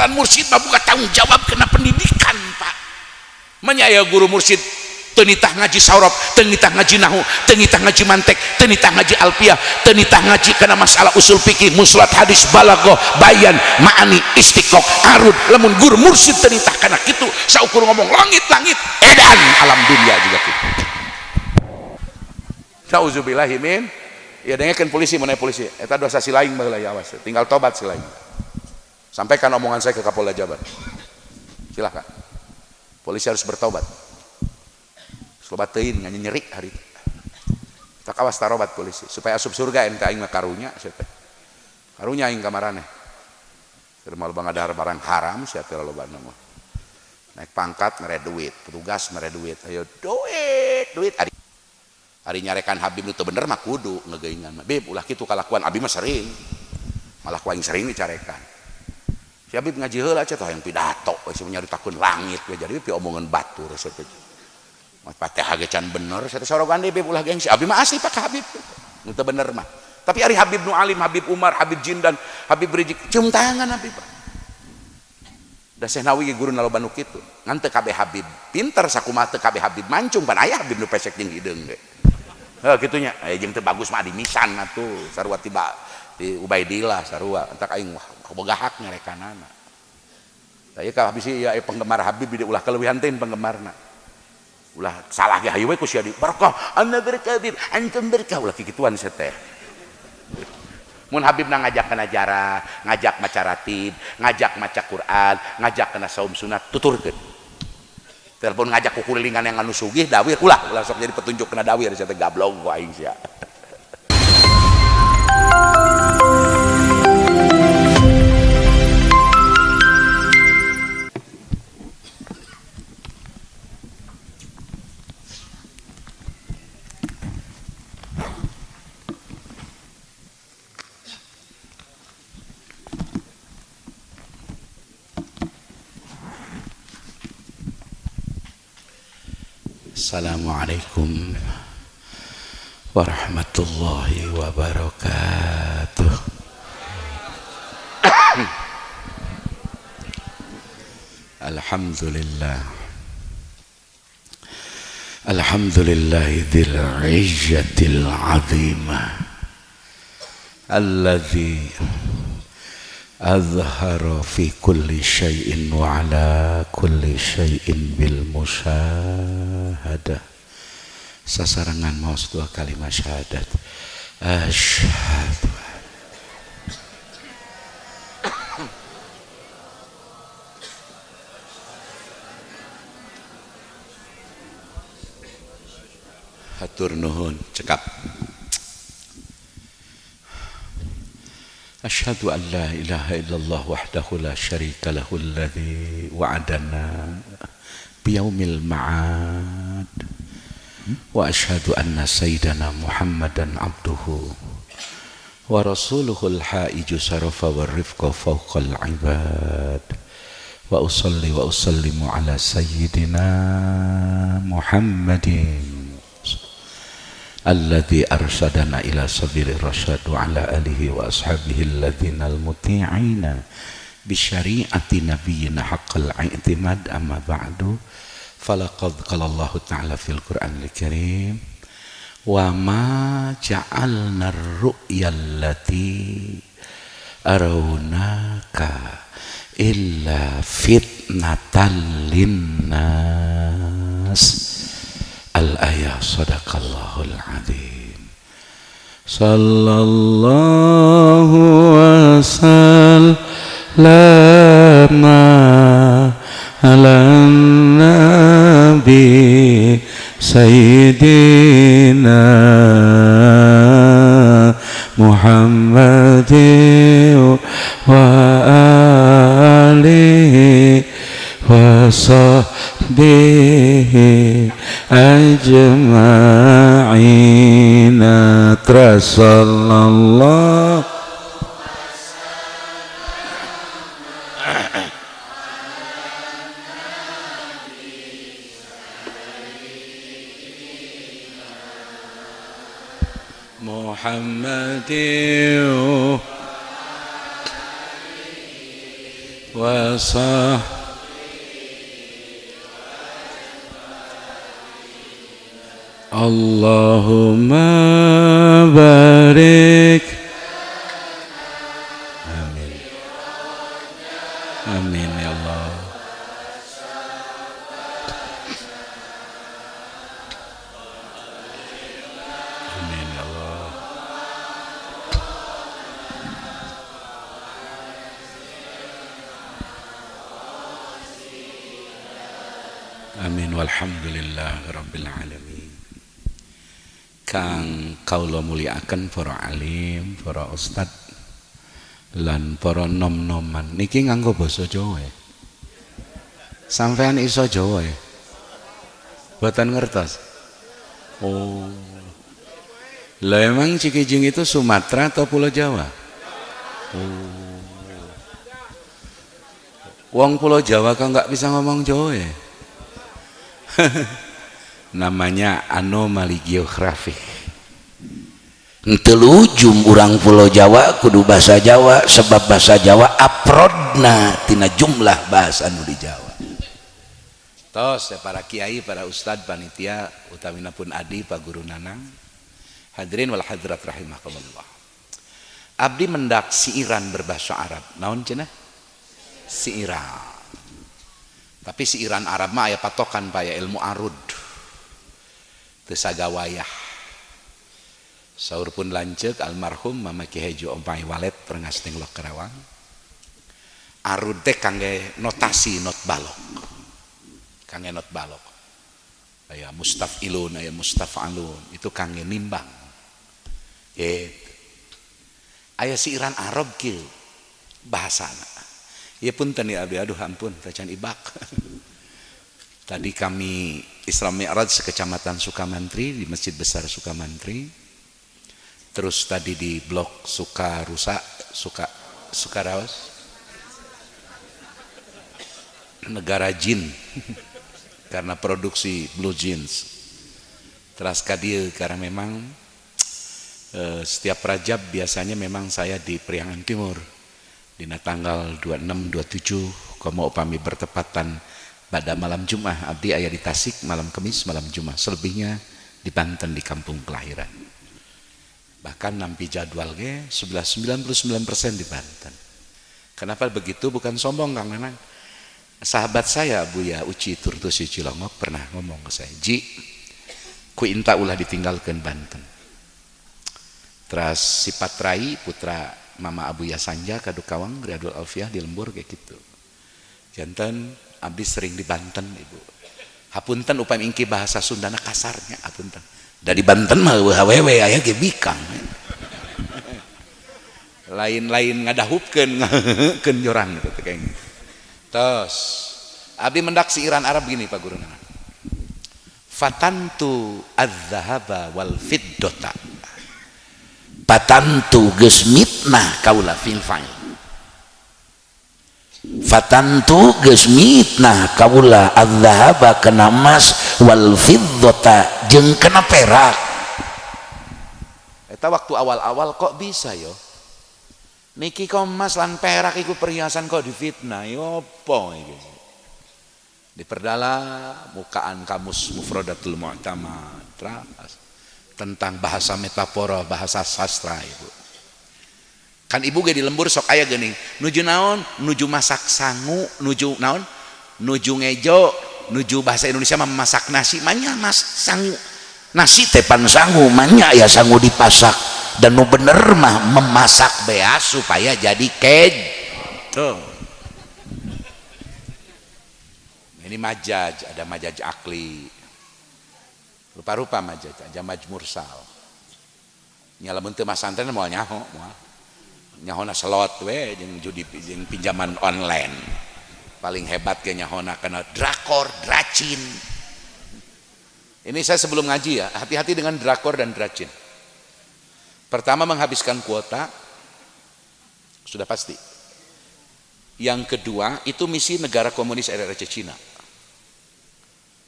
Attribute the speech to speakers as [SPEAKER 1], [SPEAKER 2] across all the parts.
[SPEAKER 1] ngaran mursyid mah buka tanggung jawab kena pendidikan Pak. Menyaya guru mursyid teu nitah ngaji saurab, teu nitah ngaji nahwu, teu nitah ngaji mantek, teu nitah ngaji alfiyah, teu nitah ngaji kana masalah usul fikih, mustalah hadis, balaghah, bayan, ma'ani, istiqaq, arud. Lamun guru mursyid teu nitah kana kitu, saukur ngomong langit-langit edan alam dunia juga kitu. Sauzubillahi min. Ya dengekeun polisi mana polisi. Eta dosa si lain baheula ya awas. Tinggal tobat si lain. Sampaikan omongan saya ke Kapolda Jabar. Silakan. Polisi harus bertobat. Sobat teuing nyeri hari. Tak awas tarobat polisi supaya asup surga ente aing mah karunya sia teh. Karunya aing ka maraneh. Keur loba ngadahar barang haram sia teh lobana mah. Naik pangkat mere duit, petugas mere duit. Ayo duit ari nyarekan Habib nu teu bener mah kudu ngegeingan mah. Bib ulah kitu kalakuan abi mah sering. Malah ku aing sering dicarekan. Si Habib ngaji heula cenah hayang pidato we nyaritakeun langit we jadi pi omongan batur sia teh. Mas Fatihah ge can bener saya sorogan deui ulah gengsi abi mah asli Pak Habib nu teu bener mah tapi ari Habib nu alim Habib Umar Habib Jindan Habib Rizik cium tangan Habib da Syekh Nawawi ge guruna loba nu kitu ngan teu kabeh Habib pinter sakumaha teu kabeh Habib mancung pan aya Habib nu pesek jeung hideung ge heuh kitu nya aya jeung teu bagus mah di misan atuh sarua tiba di Ubaidillah sarua entak aing wah boga hak ngarekanana tah ieu ka habis ieu penggemar Habib di ulah keleuwihan teh penggemarna ulah salah ge hayu we ku sia di barokah anna berkabir antum berkah ulah kikituan sia teh mun Habib na ngajak kana jarah ngajak maca ratib ngajak maca Quran ngajak kana saum sunat tuturkeun telepon ngajak ku kulilingan yang anu sugih dawir ulah sok jadi petunjuk kana dawir sia teh gablong ku aing sia. Assalamualaikum warahmatullahi wabarakatuh. Alhamdulillah. Alhamdulillahil izzatil azimah alladzi azhara fi kulli syai'in wa ala kulli syai'in bil musyahadah. Sasarangan maos dua kalimat syahadat. Asyhadu hatur nuhun cekap. Asyhadu an la ilaha illallah wahdahu la syarika lahu alladzi wa'adana biyaumil ma'ad wa asyhadu anna sayyidana Muhammadan abduhu wa rasuluhul haiju sarafa war rifqa fawqal ibad wa usalli wa usallimu ala sayyidina Muhammadin alladzi arsadana ila sabilir rasyad wa ala alihi wa ashabihi alladzina almuti'ina bi syari'ati nabiyyina haqqal i'timad amma ba'du falaqad qala Allah ta'ala fil Qur'anil Karim wa ma ja'alna ar-ru'ya allati arawnaka illa fitnatan linnas. Al-ayah sadaqallahul azim. Sallallahu wasallam ala nabi sayyidina Muhammadin wa alihi wa sahbihi ajma'ina. Trasallallahu Muhammadin wa Allahumma barik. Amin. Amin ya Allah. Amin ya Allah. Amin walhamdulillah rabbil alamin. Kang kaula muliaken para alim, para ustad lan para nom-noman niki nganggo basa Jawa ya. Sampean iso Jawa ya? Boten ngertos. Oh. Lah emang Cikijing itu Sumatera atau Pulau Jawa? Oh. Wong Pulau Jawa kan nggak bisa ngomong Jawa ya? Namanya anomali geografik.
[SPEAKER 2] Telujum orang Pulau Jawa kudu bahasa Jawa sebab bahasa Jawa aprodna tina jumlah bahasa anu di Jawa.
[SPEAKER 1] Tos ya para kiai, para ustad, panitia, utamina pun adi, pak guru nanang, hadirin wal hadirat rahimakumullah. Abdi mendak siiran berbahasa Arab. Naon cenah? Siiran. Tapi siiran Arab mah aya patokan pa ya ilmu arud. Teu sagawayah. Saur pun lanceuk almarhum Mama Ki Hejo Ompay Walet Rengas Tenglok Karawang. Arud teh kangge notasi not balok. Kangge not balok. Aya mustafilun, aya mustafalun, itu kangge nimbang. Aya siiran Arab kieu bahasana. Ya punten ya abdi, aduh ampun tacan ibak. Tadi kami Isra Mi'raj sekecamatan Sukamantri di Masjid Besar Sukamantri. Terus tadi di blok Sukarawas negara jin karena produksi blue jeans. Terus kadieu karena memang setiap Rajab biasanya memang saya di Priangan Timur. Dina tanggal 26 27 komo upami bertepatan pada malam Jumat abdi aya di Tasik, malam Kamis, malam Jumat. Selebihnya di Banten di kampung kelahiran. Bahkan nampi jadwal ge 99% di Banten. Kenapa begitu? Bukan sombong Kang Nanang. Sahabat saya Buya Uci Turtusi Cilongok pernah ngomong ke saya, "Ji, ku inta ulah ditinggalkeun Banten." Terus si Patrai putra Mama Abuya Sanja Kadukawang Riadul Alfiah di Lembur kayak gitu. Janten abdi sering di Banten Ibu. Hapunten upami ingki bahasa Sundana kasarnya hapunten. Dari Banten mah hawewe aya ge bikang. Lain-lain ngadahupkeun keun jorang gitu kayak gitu. Tos abdi mendak siiran Arab gini Pak Guru Nana. Fatantu adz-dzahaba wal fiddata.
[SPEAKER 2] Patantu geus mitnah kaula fil fa'il. Fatantu geus mitnah kaula adz-dzahaba kana emas wal fiddata jeung kana perak.
[SPEAKER 1] Eta waktu awal-awal kok bisa yo? Niki kok emas lan perak iku perhiasan kok difitnah yo apa iki? Diperdalam mukaan kamus Mufradatul Mu'tamad tentang bahasa metafora, bahasa sastra Ibu. Kan Ibu ge di Lembur sok aya geuning, nuju naon? Nuju masak sangu, nuju naon? Nuju ngejo, nuju bahasa Indonesia mah masak nasi, manya mas sangu.
[SPEAKER 2] Nasi tepan sangu manya ya sangu dipasak dan nu bener mah memasak bea supaya jadi kej.
[SPEAKER 1] Tuh. Ini majaj, ada majaj akli. Rupa-rupa majaj, aja mursal. Nyalamun teu masantren moal nyaho, moal. Nyahona slot we jeung judi jeung pinjaman online. Paling hebat ge nyahona kana drakor, dracin. Ini saya sebelum ngaji ya, hati-hati dengan drakor dan dracin. Pertama menghabiskan kuota, sudah pasti. Yang kedua itu misi negara komunis RRC Cina.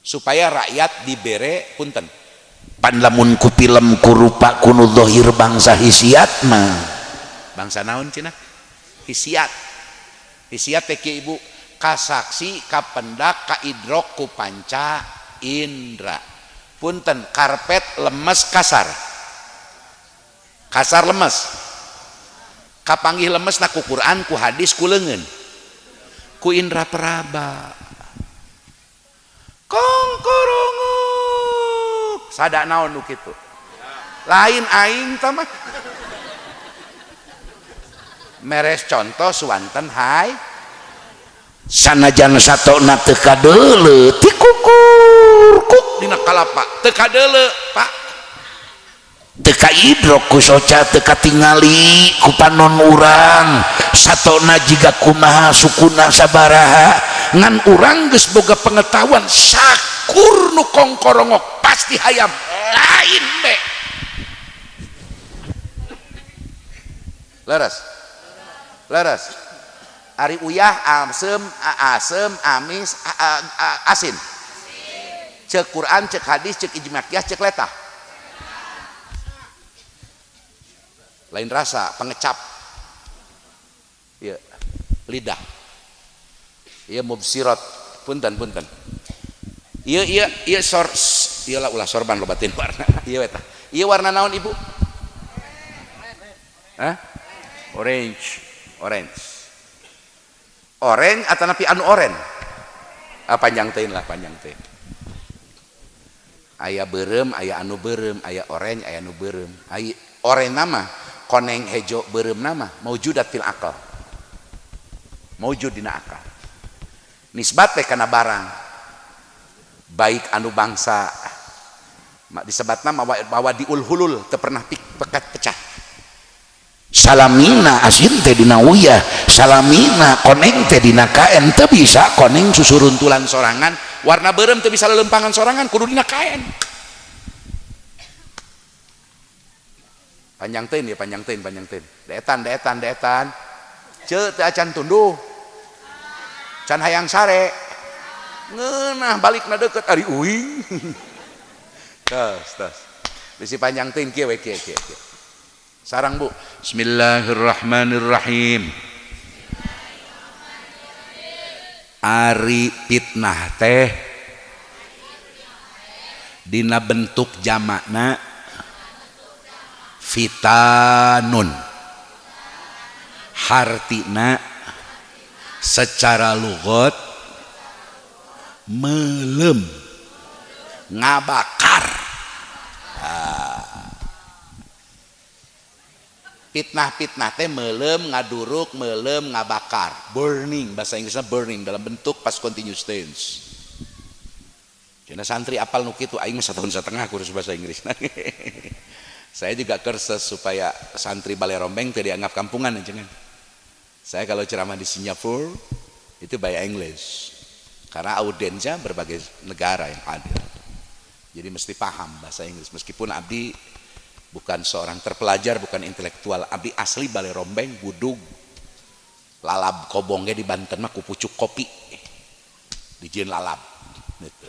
[SPEAKER 1] Supaya rakyat dibere punten.
[SPEAKER 2] Pan lamun ku film ku rupa kuno zahir bangsa hisiat mah.
[SPEAKER 1] Bangsa naon Cina? Hisiat. hisiat teh ibu kasaksi kapendak kaidrok ku panca indra. Punten karpet lemes kasar lemes kapanggih lemes na ku Quran ku hadis ku leungeun ku indra peraba kongkorongok sada naon nu kitu lain aing tah mah meres contoh suanten hai
[SPEAKER 2] sanajan satona teu kadeuleu ti kukur kuk
[SPEAKER 1] dina kalapa teu kadeuleu Pak
[SPEAKER 2] teu kaidrok ku soca teu katingali ku panon urang satona jiga kumaha sukuna sabaraha ngan urang geus boga pengetahuan sakur nu kongkorongok pasti hayam lain be
[SPEAKER 1] leres ari uyah asem amis asin cek Quran cek hadis cek ijma qiyas cek letah lain rasa pengecap ya lidah ya mubsirat punten iya lah ulah sorban lo batin warna iya eta iya warna naon ibu orange atau napi anu oren panjang teuing aya beureum aya anu beureum aya orange aya anu beureum aya oren nama koneng hejo beureum nama maujudat fil akal maujud dina akal nisbat teh kana barang baik anu bangsa disebatna mawa diul hulul teu pernah pekat pecah
[SPEAKER 2] salamina asin teh dina uyah salamina koneng teh dina kaen teu bisa koneng susuruntulan
[SPEAKER 1] sorangan warna beureum teu bisa lelempangan sorangan kudu dina kaen panjang teun deetan ceu teu acan tunduh can hayang sare ngeunah balikna deukeut ari uing tos bisi panjang teun kieu we kieu sarang Bu Bismillahirrahmanirrahim ari fitnah teh dina bentuk jamakna fitanun hartina secara lugat melem ngabakar fitnah teh melem ngaduruk melem ngabakar burning bahasa Inggrisnya burning dalam bentuk past continuous tense cenah santri apal nu kitu aing 1,5 tahun kursus bahasa Inggris saya juga kursus supaya santri Balai Rombeng tidak dianggap kampungan jangan saya kalau ceramah di Singapura itu by English karena audiensnya berbagai negara yang hadir jadi mesti paham bahasa Inggris meskipun abdi bukan seorang terpelajar, bukan intelektual. Abdi asli Balai Rombeng, budug. Lalab kobongnya di Banten mah ku pucuk kopi. Dijieun lalab. Gitu.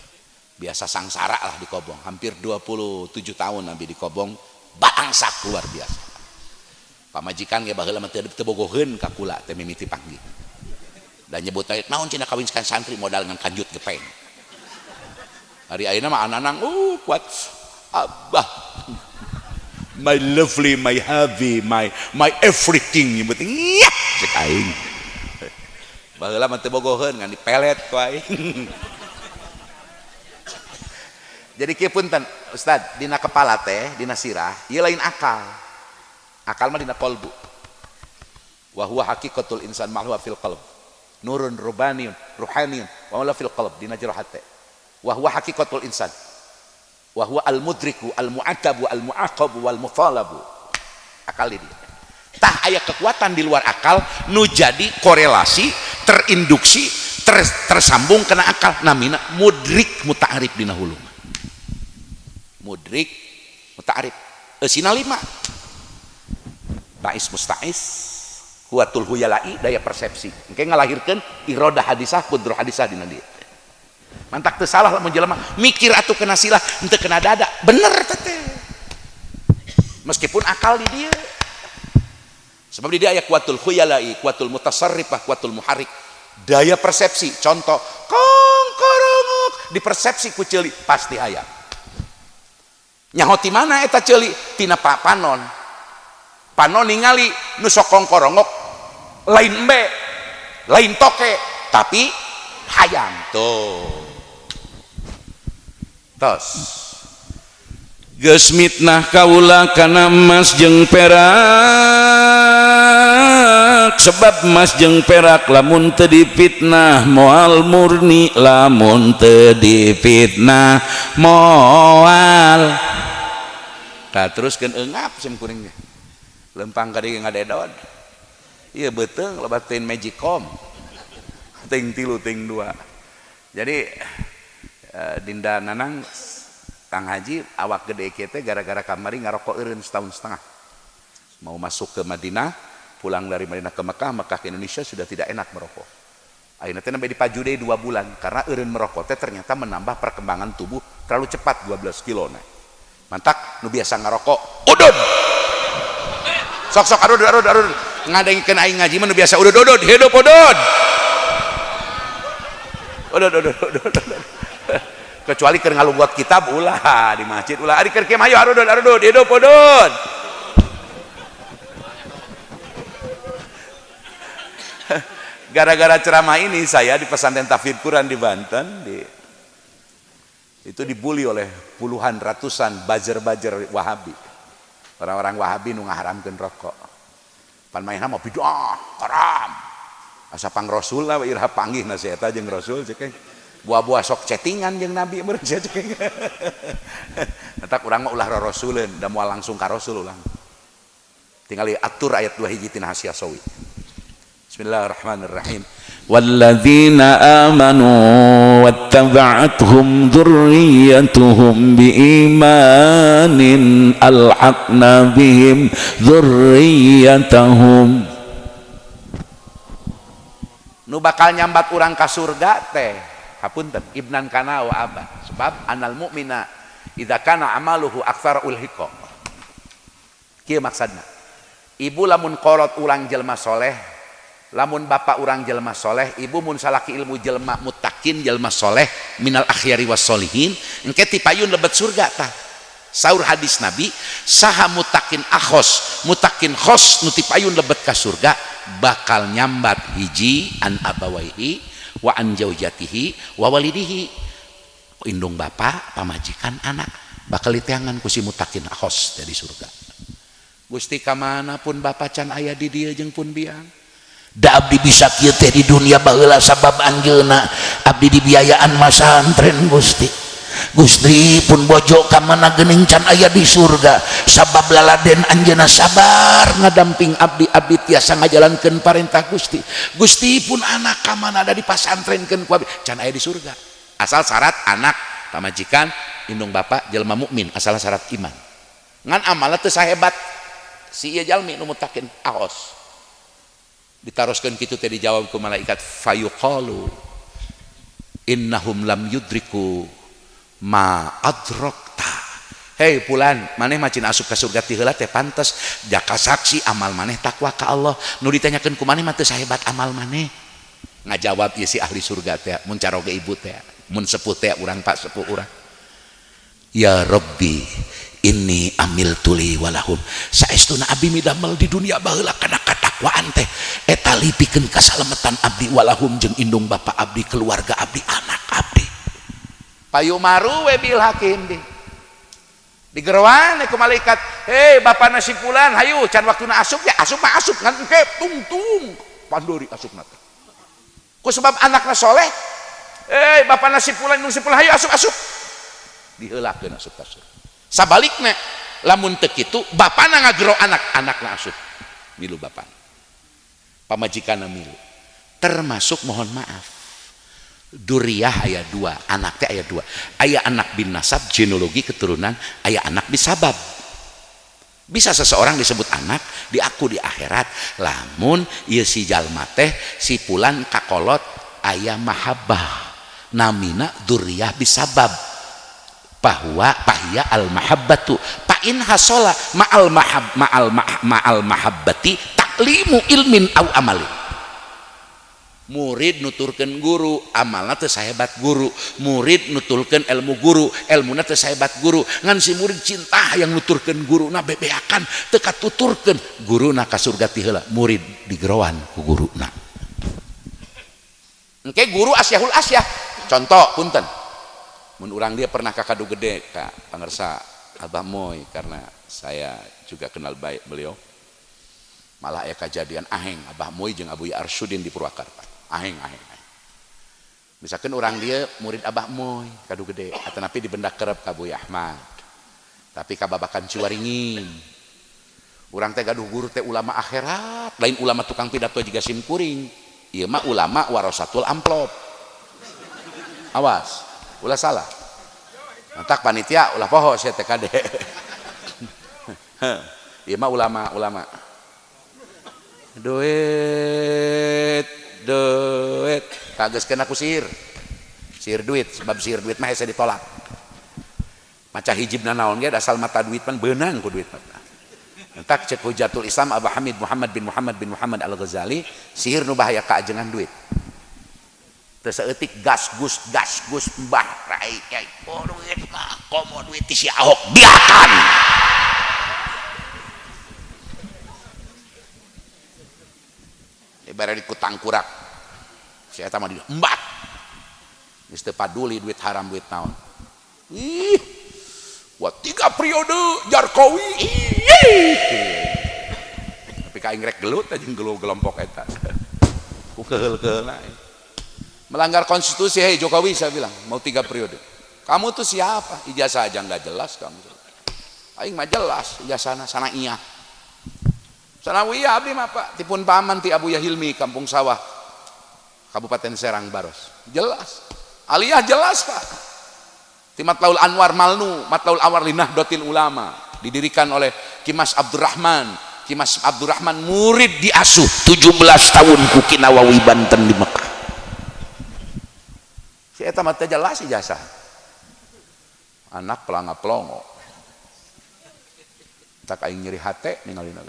[SPEAKER 1] Biasa sangsara lah di Kobong. Hampir 27 tahun Abdi di Kobong. Bangsak luar biasa. Pamajikan ge baheula mah teu bogoheun ka kula teh mimiti panggih. Dan nyebut teh naon cenah kawinkan santri modal ngan kanjut gepeng. Hari ayeuna mah ananang kuat abah. My lovely, my heavy, my everything yang penting cek aing baheula mah teu bogoheun ngan dipelet ku aing jadi kieu punten Ustad dina kepala teh dina sirah ieu lain akal mah dina qalbu wa huwa haqiqatul insan ma huwa fil qalb nurun rubaniyun ruhaniyun wa huwa fil qalb dina jero hate wa huwa haqiqatul insan wa huwa al-mudriku al-mu'atabu al-mu'aqabu wal-muthalabu akal dia tah aya kekuatan di luar akal nu jadi korelasi terinduksi tersambung kena akal namina mudrik muta'arif dina hulu mudrik muta'arif eusina 5 ba'is musta'is kuatul huyalai daya persepsi engke ngalahirkeun irodah hadisah kudroh hadisah dina dieu mantak teu salah lamun jelema mikir atuh kena silah henteu kena dada bener teh meskipun akal di dieu Sebab di dia aya kuatul khuyalai, kuatul mutasarrifah, kuatul muharik. Daya persepsi, contoh kongkorongok di persepsi ku ceuli pasti aya. Nyaho ti mana eta ceuli? Tina panon. Panon ningali nu sok kongkorongok lain embe, lain toke, tapi hayam tuh. Tos.
[SPEAKER 2] Geus mitnah kaula kana emas jeung perak, sebab emas jeung perak lamun teu dipitnah moal murni, lamun teu dipitnah moal.
[SPEAKER 1] Tah teruskeun eungap sim kuring ge. Lempang ka dieu ngadedod. Ieu beuteung loba teuing magicom. Ting 3 ting 2. Jadi Dinda Nanang Kang Haji awak gede kieu teh gara-gara kamari ngarokok eureun setahun setengah. Mau masuk ke Madinah, pulang dari Madinah ke Mekah, Mekah ke Indonesia sudah tidak enak merokok. Akhirnya teh nembe dipaju deui 2 bulan karena eureun merokok teh ternyata menambah perkembangan tubuh terlalu cepat 12 kilo nah. Mantak nu biasa ngarokok, udud. Sok-sok arud ngadengikeun aing ngaji mah nu biasa udud hidup udud. Udud. Kecuali keur ngalungguat kitab ulah di masjid ulah ari keur kieu hayu arudud hidup udud. Gara-gara ceramah ini saya di pesantren Tahfidz Quran di Banten itu dibully oleh puluhan ratusan buzzer Wahabi. Orang-orang Wahabi nu ngaharamkeun rokok. Pan mainna mah bidah, haram. Asa pang Rasul lah irah panggih na saya eta jeung Rasul cek. Buah-buah sok chattingan jeung Nabi meureun cek. Eta urang mah ulah rasuleun, da moal langsung ka Rasul ulang. Tinggal atur ayat 2 hiji tina Hasyiah Sawi. Bismillahirrahmanirrahim.
[SPEAKER 2] Walladzina amanu wattaba'athum dzurriyyatuhum biimanin alhaqna bihim dzurriyyatahum.
[SPEAKER 1] Nu bakal nyambat urang ka surga teh hapunten ibnan kana wa abah, sebab anal mu'mina idza kana amaluhu aktsara ulhiqa. Kieu maksudna, ibu lamun kolot urang jelma soleh, lamun bapak urang jelma soleh, ibu mun salaki ilmu jelma muttaqin jelma soleh minal akhyari was solihin, engke tipayun lebet surga tah. Saur hadis Nabi, saha muttaqin akhos, muttaqin khos nu tipayun lebet ka surga bakal nyambat hiji an abawaihi wa an jaujatihi wa walidihi, indung bapak, pamajikan, anak bakal diteangan ku si muttaqin akhos dari surga. Gusti ka manapun bapak can aya di dieu jeung pun biang.
[SPEAKER 2] Da abdi bisa kieu teh di dunia baheula sabab anjeunna abdi dibiayaan masantren Gusti. Gusti pun bojo ka mana geuning can aya di surga sabab laladen anjeunna sabar ngadamping abdi tiasa ngajalankeun parentah Gusti. Gusti pun anak ka mana ada di pasantrenkeun ku abdi can aya di surga. Asal syarat anak, pamajikan, indung bapak jelema mukmin, asal syarat iman. Ngan amalna teu sahebat si ieu jalmi nu muttaqin ahos. Ditaroskeun kitu teh dijawab ku malaikat fayuqalu innahum lam yudriku ma adrakta. Hei pulan, maneh macin asup ka surga ti heula teh pantes jaka saksi amal maneh takwa ka Allah. Nu ditanyakeun ku maneh mah teu sahebat amal maneh. Ngajawab ieu si ahli surga teh mun caroge ibu teh, mun sepuh teh urang pak sepuh urang. Ya Rabbi, inni amiltu li walahum. Saestuna abdi midamel di dunia baheula kana katakwaan teh eta lipikeun kasalametan abdi walahum jeung indung bapa abdi, keluarga abdi, anak abdi. Payu maru we bil hakim digeroan ku malaikat, hei bapak nasi pulan hayu can waktuna asup ya asup mah asup ngan engke tungtung pandori asupna teh ku sebab anakna soleh. Hei bapak nasi pulan nu sipulan hayu asup diheulakeun asup ka surga. Sabalikna lamun teu kitu bapana ngagero anakna asup milu bapak, pamajikanna milu, termasuk mohon maaf duriyah aya 2, anak teh aya 2. Aya anak bin nasab genealogi keturunan, aya anak bisabab. Bisa seseorang disebut anak diaku di akhirat lamun ieu si jalma teh si pulan kakolot aya mahabbah namina duriyah bisabab bahwa pahya al mahabbatu pa in hasola ma'al mahabbati tak ta'limu ilmin au amalin. Murid nuturkeun guru, amalna teu sahebat guru. Murid nutulkeun ilmu guru, ilmuna teu sahebat guru. Ngan si murid cinta yang nuturkeun guruna bebeakan teu katuturkeun guruna ka surga ti heula, murid digerowan ku guruna. Engke guru asyahul asyah. Contoh punten. Mun urang dia pernah ka Kadu Gede ka pangersa Abah Moy, karena saya juga kenal baik beliau. Malah aya kejadian aheng Abah Moy jeung Abu Arsudin di Purwakarta. Aheng. Misalkan orang dia murid Abah Moy Kadu Gede, atanapi di benda kerep ka Abu Ahmad. Tapi kababakan Ciwaringin. Urang teh gaduh guru teh ulama akhirat, lain ulama tukang pidato jiga sim kuring. Ieu mah ulama warasatul amplop. Awas, ulah salah. Entak panitia ulah poho sia teh kade. Ieu mah ulama. Duit kageuskeun aku sihir duit, sebab sihir duit mah hese ditolak. Maca hijibna naon ge asal mata duit pan beunang ku duit mah. Entak cek Hujatul Islam Abah Hamid Muhammad bin Muhammad Al-Ghazali, sihir nu bahaya ka ajengan duit. Teu saeutik gas gus mbah rai nyai duit mah komo duit ti si Ahok biakan. Ibarat di kutang kurak si eta mah di embat geus teu paduli duit haram duit naon. Buat 3 periode Jarkowi tapi ka aing rek gelut aja gelut kelompok eta ku keheul-keheulna melanggar konstitusi. Hei Jokowi, saya bilang mau 3 periode, kamu tuh siapa? Ijazah aja nggak jelas kamu. Aing mah jelas ijazahna sanawiyah abdi mah Pak, tipun paman ti Abu Yahilmi Kampung Sawah Kabupaten Serang Baros, jelas aliyah jelas Pak. Ti Matlaul Anwar Malnu, Matlaul Anwar Linahdotil Ulama, didirikan oleh Kimas Abdurrahman, murid diasuh 17 tahun ku Ki Nawawi Banten di Mekah. Si eta mah teh jelas ijazah. Anak pelanga-pelongo. Tak aing nyeri hate ningalina.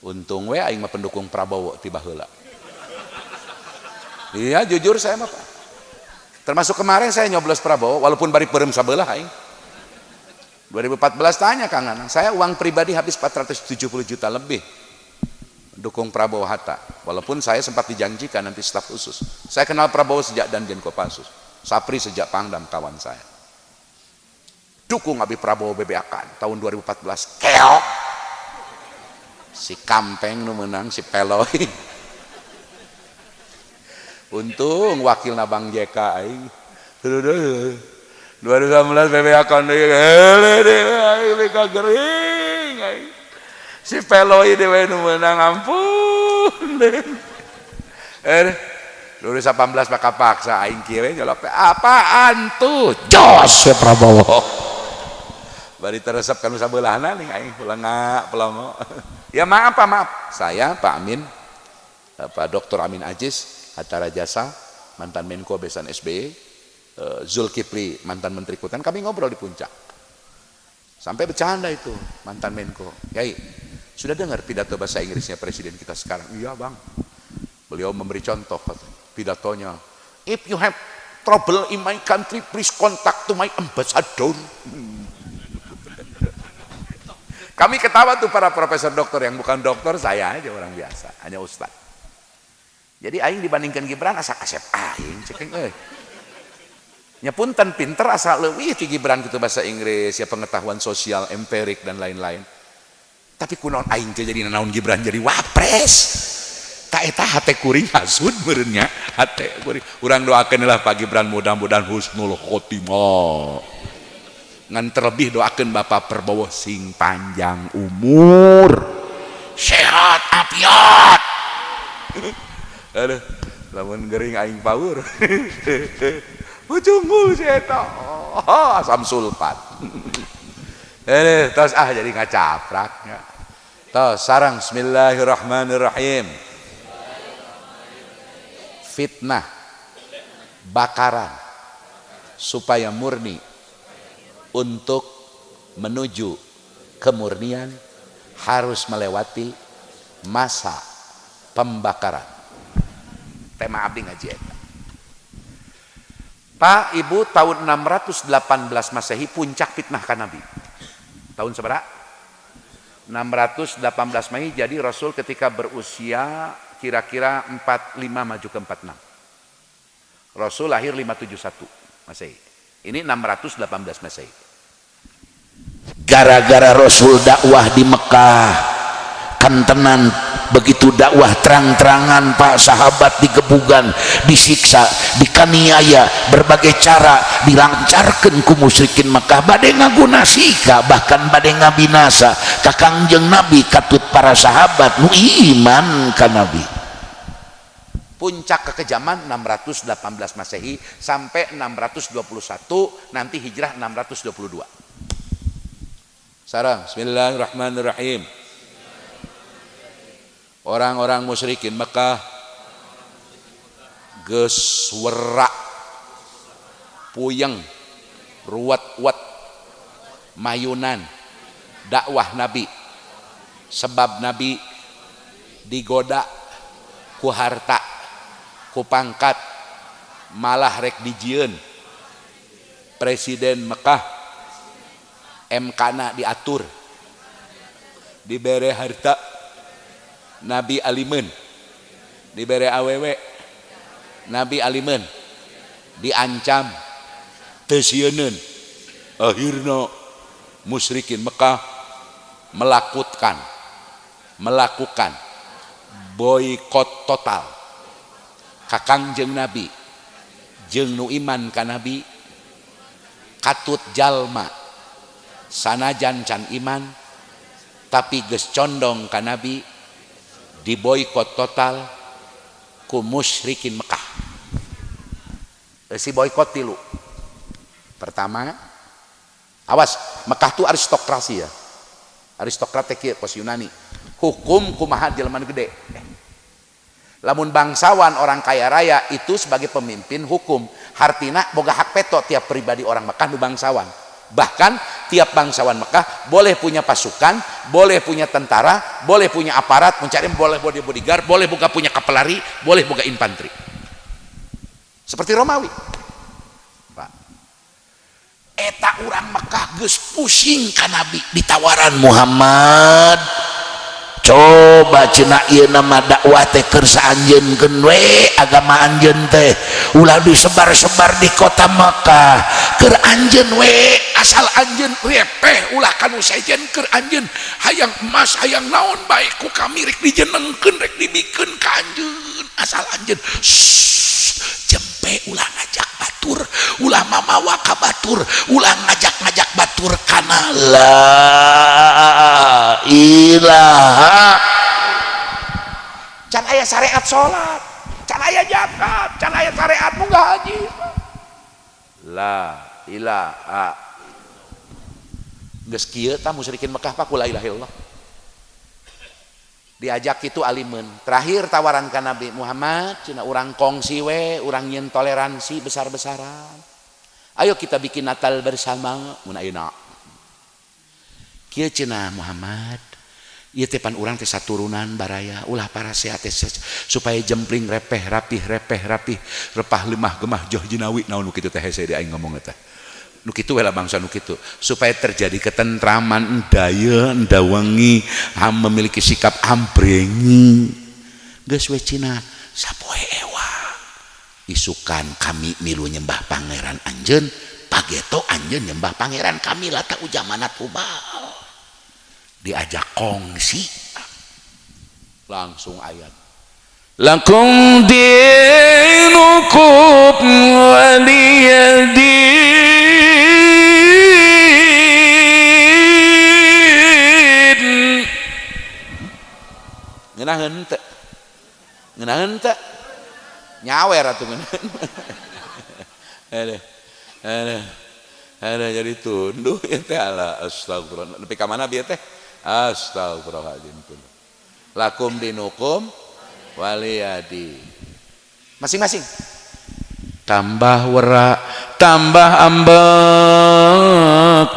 [SPEAKER 2] Untung we aing mah pendukung Prabowo ti baheula. Iya jujur saya mah Pak. Termasuk kemarin saya nyoblos Prabowo walaupun bari peureum sabelah aing. 2014 tanya Kang Nanang, saya uang pribadi habis 470 juta lebih dukung Prabowo Hatta. Walaupun saya sempat dijanjikan nanti staf khusus. Saya kenal Prabowo sejak Danjen Kopassus, Sapri sejak Pangdam kawan saya. Dukung abi Prabowo bebeakan tahun 2014 keok. Si Kampeng nu menang si Peloy. Untung wakilna Bang JK aing. 2019 bebeakan deui heuleuh kagering aing. Si Peloy dewe nu menang ampun. 2018 maka paksa aing kieu nyolok apaan tuh? Jos Prabowo. Bari teresep kana sabeulahna ning aing pelongo. Ya maaf. Saya Pak Amin, Pak Dr. Amin Ajis Hatta Rajasa, mantan Menko besan SBY, Zulkifli mantan Menteri Keuangan, kami ngobrol di puncak. Sampai bercanda itu mantan Menko. Yai, sudah dengar pidato bahasa Inggrisnya presiden kita sekarang? Iya Bang. Beliau memberi contoh pidatonya. If you have trouble in my country, please contact to my ambassador. Kami ketawa tuh para profesor doktor yang bukan dokter, saya aja orang biasa, hanya ustad. Jadi aing dibandingkan Gibran asa kasep aing cekeng euy. Nya punten pinter asa leuwih ti Gibran kitu bahasa Inggris, ya pengetahuan sosial, empirik dan lain-lain. Tapi kunaon aing teh jadi naon Gibran jadi wapres. Ta eta hate kuring hasud meureun nya, hate kuring. Urang doakeun lah Pak Gibran mudah-mudahan husnul khotimah. Ngan terlebih doakeun Bapak Prabowo sing panjang umur, sehat afiat. Aduh, lamun gering aing paur. Ucungul si eta. Asam sulfat. Terus jadi ngacapraknya. Terus sareng bismillahirrahmanirrahim. Fitnah, bakaran supaya murni. Untuk menuju kemurnian harus melewati
[SPEAKER 1] masa pembakaran. Tema abdi ngaji eta. Pak Ibu, tahun 618 Masehi puncak fitnah ka Nabi. Tahun seberapa? 618 Masehi. Jadi Rasul ketika berusia kira-kira 45 maju ke 46. Rasul lahir 571 Masehi. Ini 618 Masehi.
[SPEAKER 2] Gara-gara Rasul dakwah di Mekah, kan tenan begitu dakwah terang-terangan Pak, sahabat digebugan, disiksa, dikaniaya, berbagai cara dilancarkan ku musyrikin Mekah, bade ngaguna sika, bahkan bade ngabinasa ka Kangjeng Nabi, katut para sahabat nu iman ka Nabi.
[SPEAKER 1] Puncak kekejaman 618 Masehi sampai 621, nanti hijrah 622. Sarang, bismillahirrahmanirrahim. Orang-orang musyrikin Mekah geus werak puyeng ruwet-wet mayunan dakwah Nabi, sebab Nabi digoda ku harta, ku pangkat, malah rek dijieun presiden Mekah, MK-na diatur, dibere harta, Nabi alimen, dibere awewe, Nabi alimen, diancam, teu sieunun. Akhirna musyrikin Mekah melakukan boikot total ka Kangjeng Nabi jeung nu iman ka Nabi, katut jalma sanajan can iman tapi geus condong ka Nabi, diboikot total ku musyrikin Mekah. Si boikot tilu. Pertama, awas, Mekah tuh aristokrasi ya. Aristokrat teh kieu pos Yunani. Hukum kumaha jelema gede. Lamun bangsawan orang kaya raya itu sebagai pemimpin hukum, hartina boga hak veto tiap pribadi orang Mekah nu bangsawan. Bahkan tiap bangsawan Mekah boleh punya pasukan, boleh punya tentara, boleh punya aparat, mencari boleh bodyguard, boleh buka punya kapal lari, boleh buka infanteri. Seperti Romawi. Pak. Eta urang Mekah geus pusing ka Nabi ditawaran Muhammad. Coba cenah ieu nama dakwah teh keur saanjeunkeun we agama anjeun teh ulah disebar-sebar di kota Mekah, keur anjeun we, asal anjeun repeh ulah kanu sejen, keur anjeun hayang emas hayang naon bae ku kami rek dijenengkeun rek dibikeun ka anjeun, asal anjeun jempe ulah ngajak batur, ulah mamawa ka batur, ulah ngajak-ngajak batur kana la ilaha. Can aya syariat salat, can aya zakat, can aya syariat munggah haji. La ilaha. Geus kieu tah musyrikin Mekah pa ku la ilaha illallah. Diajak itu alimen. Terakhir tawaran ka Nabi Muhammad, cenah urang kongsi we, urang nyeun toleransi besar-besaran. Ayo kita bikin Natal bersama mun ayeuna. Kieu cenah Muhammad, ieu teh pan urang teh saturunan baraya, ulah para sehat supaya jempling repeh rapih, repah lemah gemah joh jinawi naon nu kitu teh hese di aing ngomong eta. Nu kitu we lah bangsa nu kitu, supaya terjadi ketentraman, daya, wengi, memiliki sikap ambrengi. Geus we cina sapoe ewa. Isukan kami milu nyembah pangeran anjeun, pageto anjeun nyembah pangeran kami lata ujamanat ubal. Diajak kongsi langsung ayat lakum dinukum waliyadin. Ngeunaheun teu nyawer atuh ngeunaheun. Ada jadi tunduh ya teh ala astagfirullah. Nepi ka mana bieu teh? Astagfirullahaladzim. Lakum dinukum waliyadi. Masing-masing tambah wera,
[SPEAKER 2] tambah ambek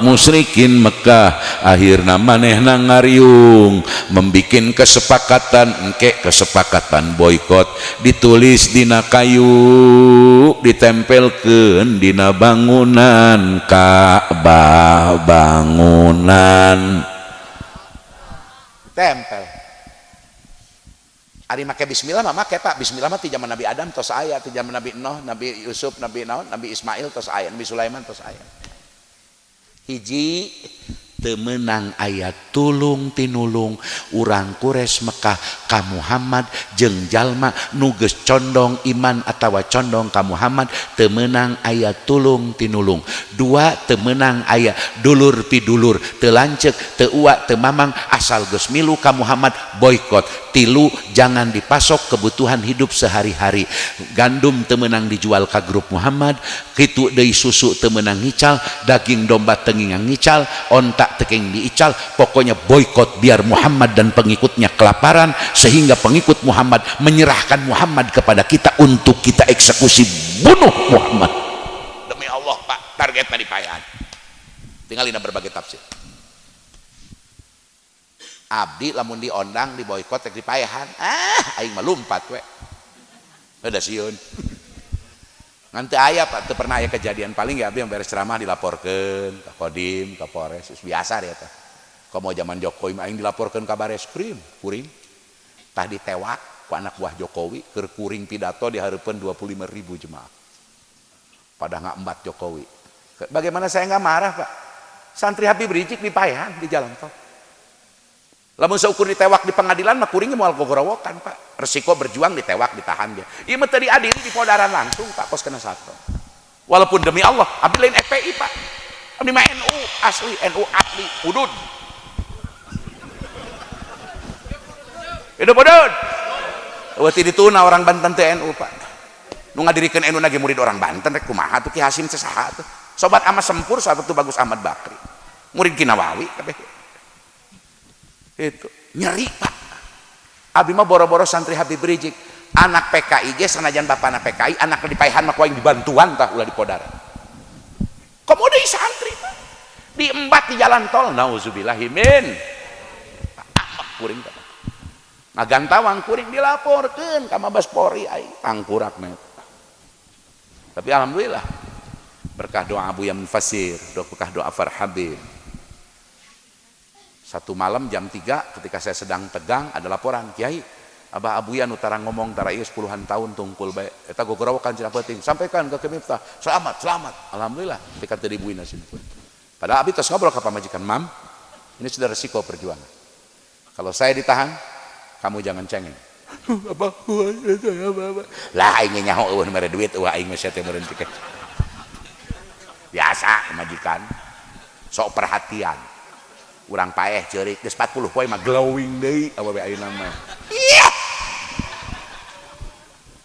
[SPEAKER 2] musyrikin Mekah. Akhirna manehna ngariung membikin kesepakatan, kesepakatan boykot, ditulis dina kayu, ditempelkeun dina bangunan Ka'bah, bangunan
[SPEAKER 1] tempel. Ari make bismillah mah make Pak, bismillah mah ti zaman Nabi Adam tos aya, ti zaman Nabi Nuh, Nabi Yusuf, Nabi naon, Nabi Ismail tos aya, Nabi Sulaiman tos aya. Hiji teu meunang aya tulung tinulung urang Quraisy Mekah ka Muhammad jeung jalma nu geus condong iman atawa condong ka Muhammad, teu meunang aya tulung tinulung. Dua, teu meunang aya dulur pidulur, teu lanceuk, teu uwa, teu mamang, asal geus milu ka Muhammad boykot. Tilu, jangan dipasok kebutuhan hidup sehari-hari. Gandum teu meunang dijual ka grup Muhammad, kitu deui susu teu meunang ngical, daging domba teu ngingang ngical, ontak teking diical, pokoknya boykot biar Muhammad dan pengikutnya kelaparan, sehingga pengikut Muhammad menyerahkan Muhammad kepada kita untuk kita eksekusi, bunuh Muhammad. Demi Allah Pak, targetnya dipayahan. Tinggal dina berbagai tafsir. Abdi lamun diondang di boykot tek dipayahan, aing mah lumpat we. Udah sieun. Ngan teu aya Pak, teu pernah aya kejadian, paling ya abdi yang beres ceramah dilaporkeun ka Kodim, ka Polres, biasa deh eta. Komo zaman Jokowi mah aing dilaporkeun ka Bareskrim, kuring. Tah ditewak ku anak buah Jokowi keur kuring pidato di hareupeun 25.000 jemaah. Pada ngaembat Jokowi. Bagaimana saya nggak marah Pak? Santri Habib Rizik dipayahan di jalan tol. Lamun seukur ditewak di pengadilan mah kuring moal gogorowokan Pak. Resiko berjuang ditewak ditahan dia. Ieu mah teu diadili di podaran langsung Pak, kos kena satu. Walaupun demi Allah, abdi lain FPI Pak. Abdi mah NU asli, NU asli, udud. Hidup udud. Eueuh ti dituna orang Banten teh NU Pak. Nu ngadirikeun NU nage murid orang Banten rek kumaha tuh Ki Hasim teh saha tuh. Sobat Ahmad Sempur, sobat tuh Bagus Ahmad Bakri. Murid Ki Nawawi kabeh. Itu nyeri Pak. Abi mah boro-boro santri Habib Rizik, anak PKI ge sanajan bapana PKI, anak dipayahan mah kuaing dibantuan tah ulah di podar. Komo deui santri Pak diembat di jalan tol, nauzubillahi min. Amak kuring Pak. Ngagantawang kuring dilaporkeun ka Mabes Polri aing tangkurak net. Tapi alhamdulillah berkah doa Abu Yamin Fasir, berkah doa Far Habib. Satu malam jam 3 ketika saya sedang tegang ada laporan, Kiai Abah Abuyan utara ngomong tara ieu 10-an tahun tungkul bae eta gogorowokan cenah penting, sampaikan ke Kemiftah, selamat alhamdulillah ketika teu dibuina sini. Padahal abi tos ngobrol ka pamajikan, Mam ini sudah resiko perjuangan, kalau saya ditahan kamu jangan cengeng. Apa lah aing nyaho eueuh mere duit eueuh aing mah sia teh meureun tiket biasa majikan sok perhatian. Urang paeh ceurik geus 40 poe mah glowing deui awewe ayeuna mah. Iya.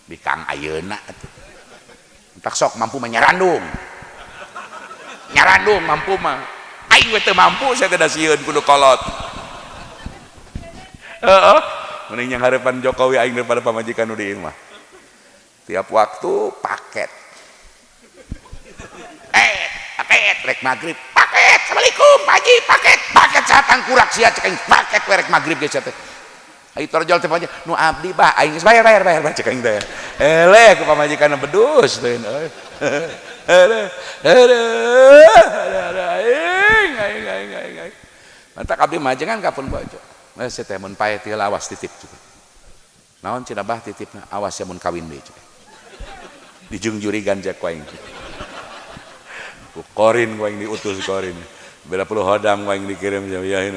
[SPEAKER 1] Bikang ayeuna atuh. Entak sok mampu mah nyarandung. Nyarandung mampu mah. Aing we teu mampu saya teh da sieun kudu kolot. Heeh. Mending yang harapan Jokowi aing daripada pamajikan nu dieu mah. Tiap waktu paket. Paket rek magrib. Paket, assalamualaikum Pak Haji, paket satan kurak sia cek aing paket werek magrib ge sia teh. Ai torjol teh aja nu abdi bah aing geus bayar cek aing teh. Eleh ku pamajikanna bedus teh. Aing. Mantap abdi majengan kapun bojo. Nah sia teh mun pae teh awas titip juga. Naon cenah bah titipna awas ya mun kawin deui cek. Dijung jurigan jak ku aing. Korin gua yang diutus korin beda puluh hodam gua yang dikirim yahin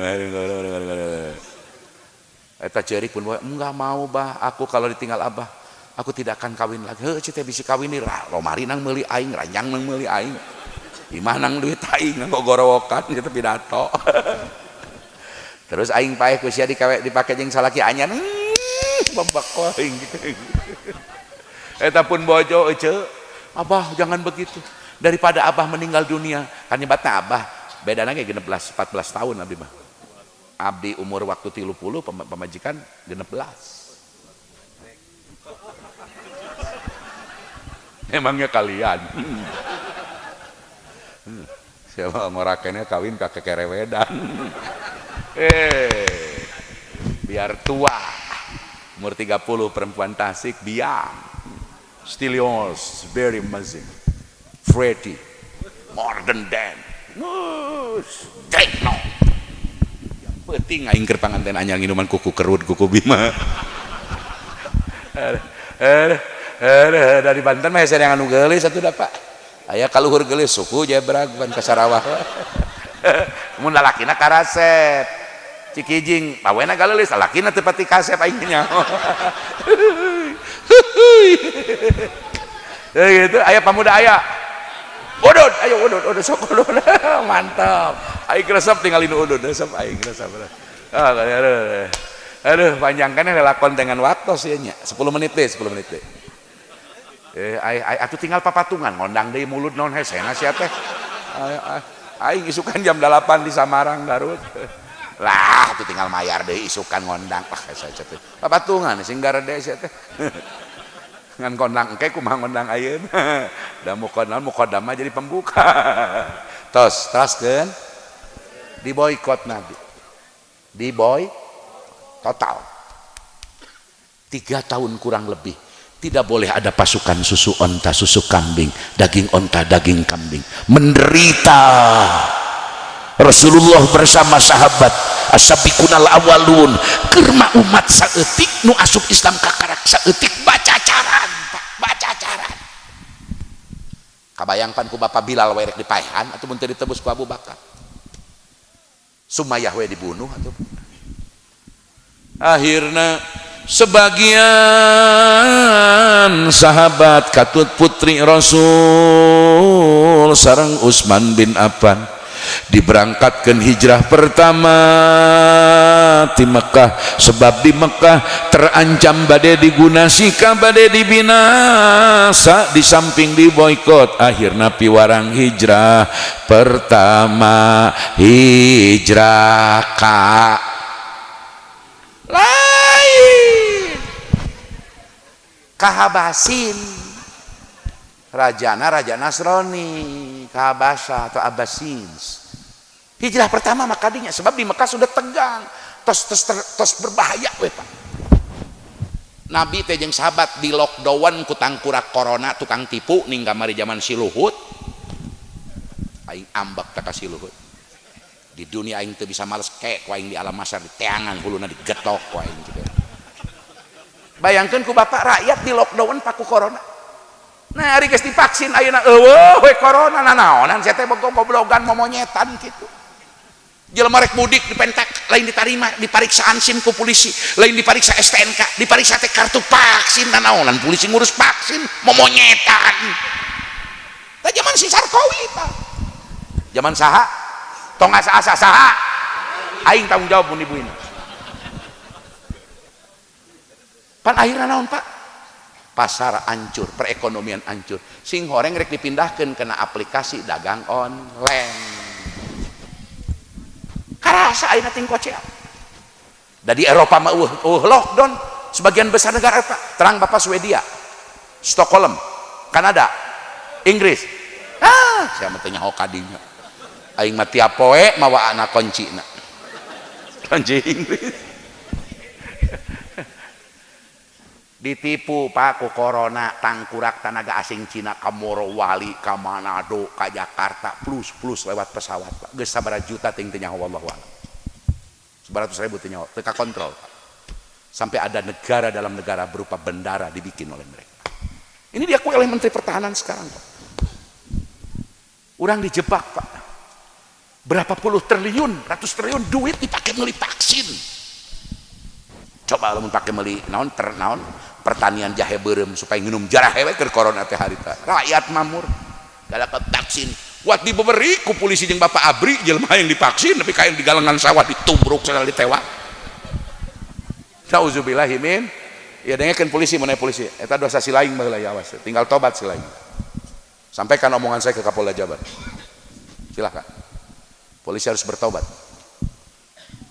[SPEAKER 1] eta ceurik pun enggak mau bah aku kalau ditinggal abah aku tidak akan kawin lagi. Heuh cita bisi kawin ni lomari nang meuli aing ranjang nang meuli aing imah nang duit aing nang gorowokan kita pidato. Terus aing paeh ku sia dipake jeung salaki anyar bombak aing gitu. Eta pun bojo ece abah jangan begitu. Daripada abah meninggal dunia kan nyebatna abah bedana ge 14 tahun abdi mah. Abdi umur waktu 30 pamajikan 16. Emangnya kalian Siapa ngorakennya kawin kakek kerewedan. Biar tua umur 30 perempuan Tasik biang still yours, very amazing, Freddy, more than that, techno. Yang penting aing keur panganten anyar minuman kuku kerut kuku Bima. Dari Banten mah saya yang anu geulis atuh da Pak. Aya kaluhur geulis suku Jebrag ban ka Sarawak. Mun lalakina karasep. Cikijing pawena geulis lalakina teu pati kasep aing nya. Gitu aya pamuda aya. Udud, ayo udud sok udud. Mantap. Aing resep tinggal nu udud, resep aing resep. Aduh, panjangkan lelakon dengan waktu sih nya. 10 menit deh. Atuh tinggal papatungan ngondang deui mulut naon hesena sia teh. Aing isukan jam 8 di Samarang Garut. Lah, atuh tinggal mayar deui isukan ngondang. Saja teh. Papatungan sing garede sia teh. Ngan kondang engke kumaha ngondang ayeuna. Da muqaddam mah jadi pembuka. Teruskeun di boykot Nabi. Di total 3 tahun kurang lebih tidak boleh ada pasukan susu onta susu kambing, daging onta daging kambing, menderita. Rasulullah bersama sahabat as-sabiqunal awalun kerma umat saeutik nu asup Islam kakarak saeutik baca caran kabayangkan ku Bapak Bilal werek dipaehan atau mun teu ditebus ku Abu Bakar Sumayyah we dibunuh atau akhirna sebagian sahabat katut putri Rasul sareng Utsman bin Affan diberangkatkan hijrah pertama di Mekah sebab di Mekah terancam bade digunasika bade dibinasa di samping di boykot akhirna piwarang hijrah pertama hijrah ka lain kahabasin raja Nasrani kahabasa atau Abbasins hijrah pertama makadinya sebab di Mekah sudah tegang tos berbahaya we Pak Nabi teh jeung sahabat di lockdown ku tangkurak corona tukang tipu ning kamari zaman si Luhut aing ambak teh ka si Luhut di dunia aing teu bisa males kek ku aing di alam masar di teangan huluna digetok ku aing gitu. Bayangkeun ku bapak rakyat di lockdown paku corona. Nah, ari geus divaksin ayeuna eueuh we corona nanaonan sia teh boga goblogan momonyetan kitu. Jelema rek mudik dipentak lain ditarima dipariksaan SIM ku polisi, lain dipariksa STNK, dipariksa teh kartu vaksin nanaonan polisi ngurus vaksin momonyetan. Tah zaman si Sarkowi Pak. Zaman saha? Tong asa-asa saha? Aing tanggung jawab mun ibuina. Pan akhirna naon Pak? Pasar hancur, perekonomian hancur. Sing horeng rek dipindahkeun kena aplikasi dagang online. Karasa ayeuna ting kocea. Da di Eropa mah lockdown sebagian besar negara Pak. Terang Bapak Swedia, Stockholm, Kanada, Inggris. Sia mah teh nyaho kadinya. Aing mah tiap poe mawa anak kuncina. Kunci Inggris. Ditipu Pak ku corona tangkurak tanaga asing Cina ka Morowali ka Manado ka Jakarta plus lewat pesawat Pak geus sabaraha juta ting teu nyaho wallahu a'lam 900.000 teu nyaho teu kakontrol Pak sampai ada negara dalam negara berupa bendara dibikin oleh mereka ini diakui oleh Menteri Pertahanan sekarang Pak urang dijebak Pak berapa puluh triliun ratus triliun duit dipakai meuli vaksin coba lamun pakai meuli naon pertanian jahe beureum supaya nginum jarah hewe keur corona teh harita rakyat mamur galak vaksin kuat diberi ku polisi jeung Bapak Abri jelema yang divaksin tapi kayak di galengan sawah ditubruk segala ditewak nauzubillahi min ya dengekeun polisi mana polisi eta dosa si laing baheula ya awas tinggal tobat si laing sampaikan omongan saya ke Kapolda Jabar silakan polisi harus bertobat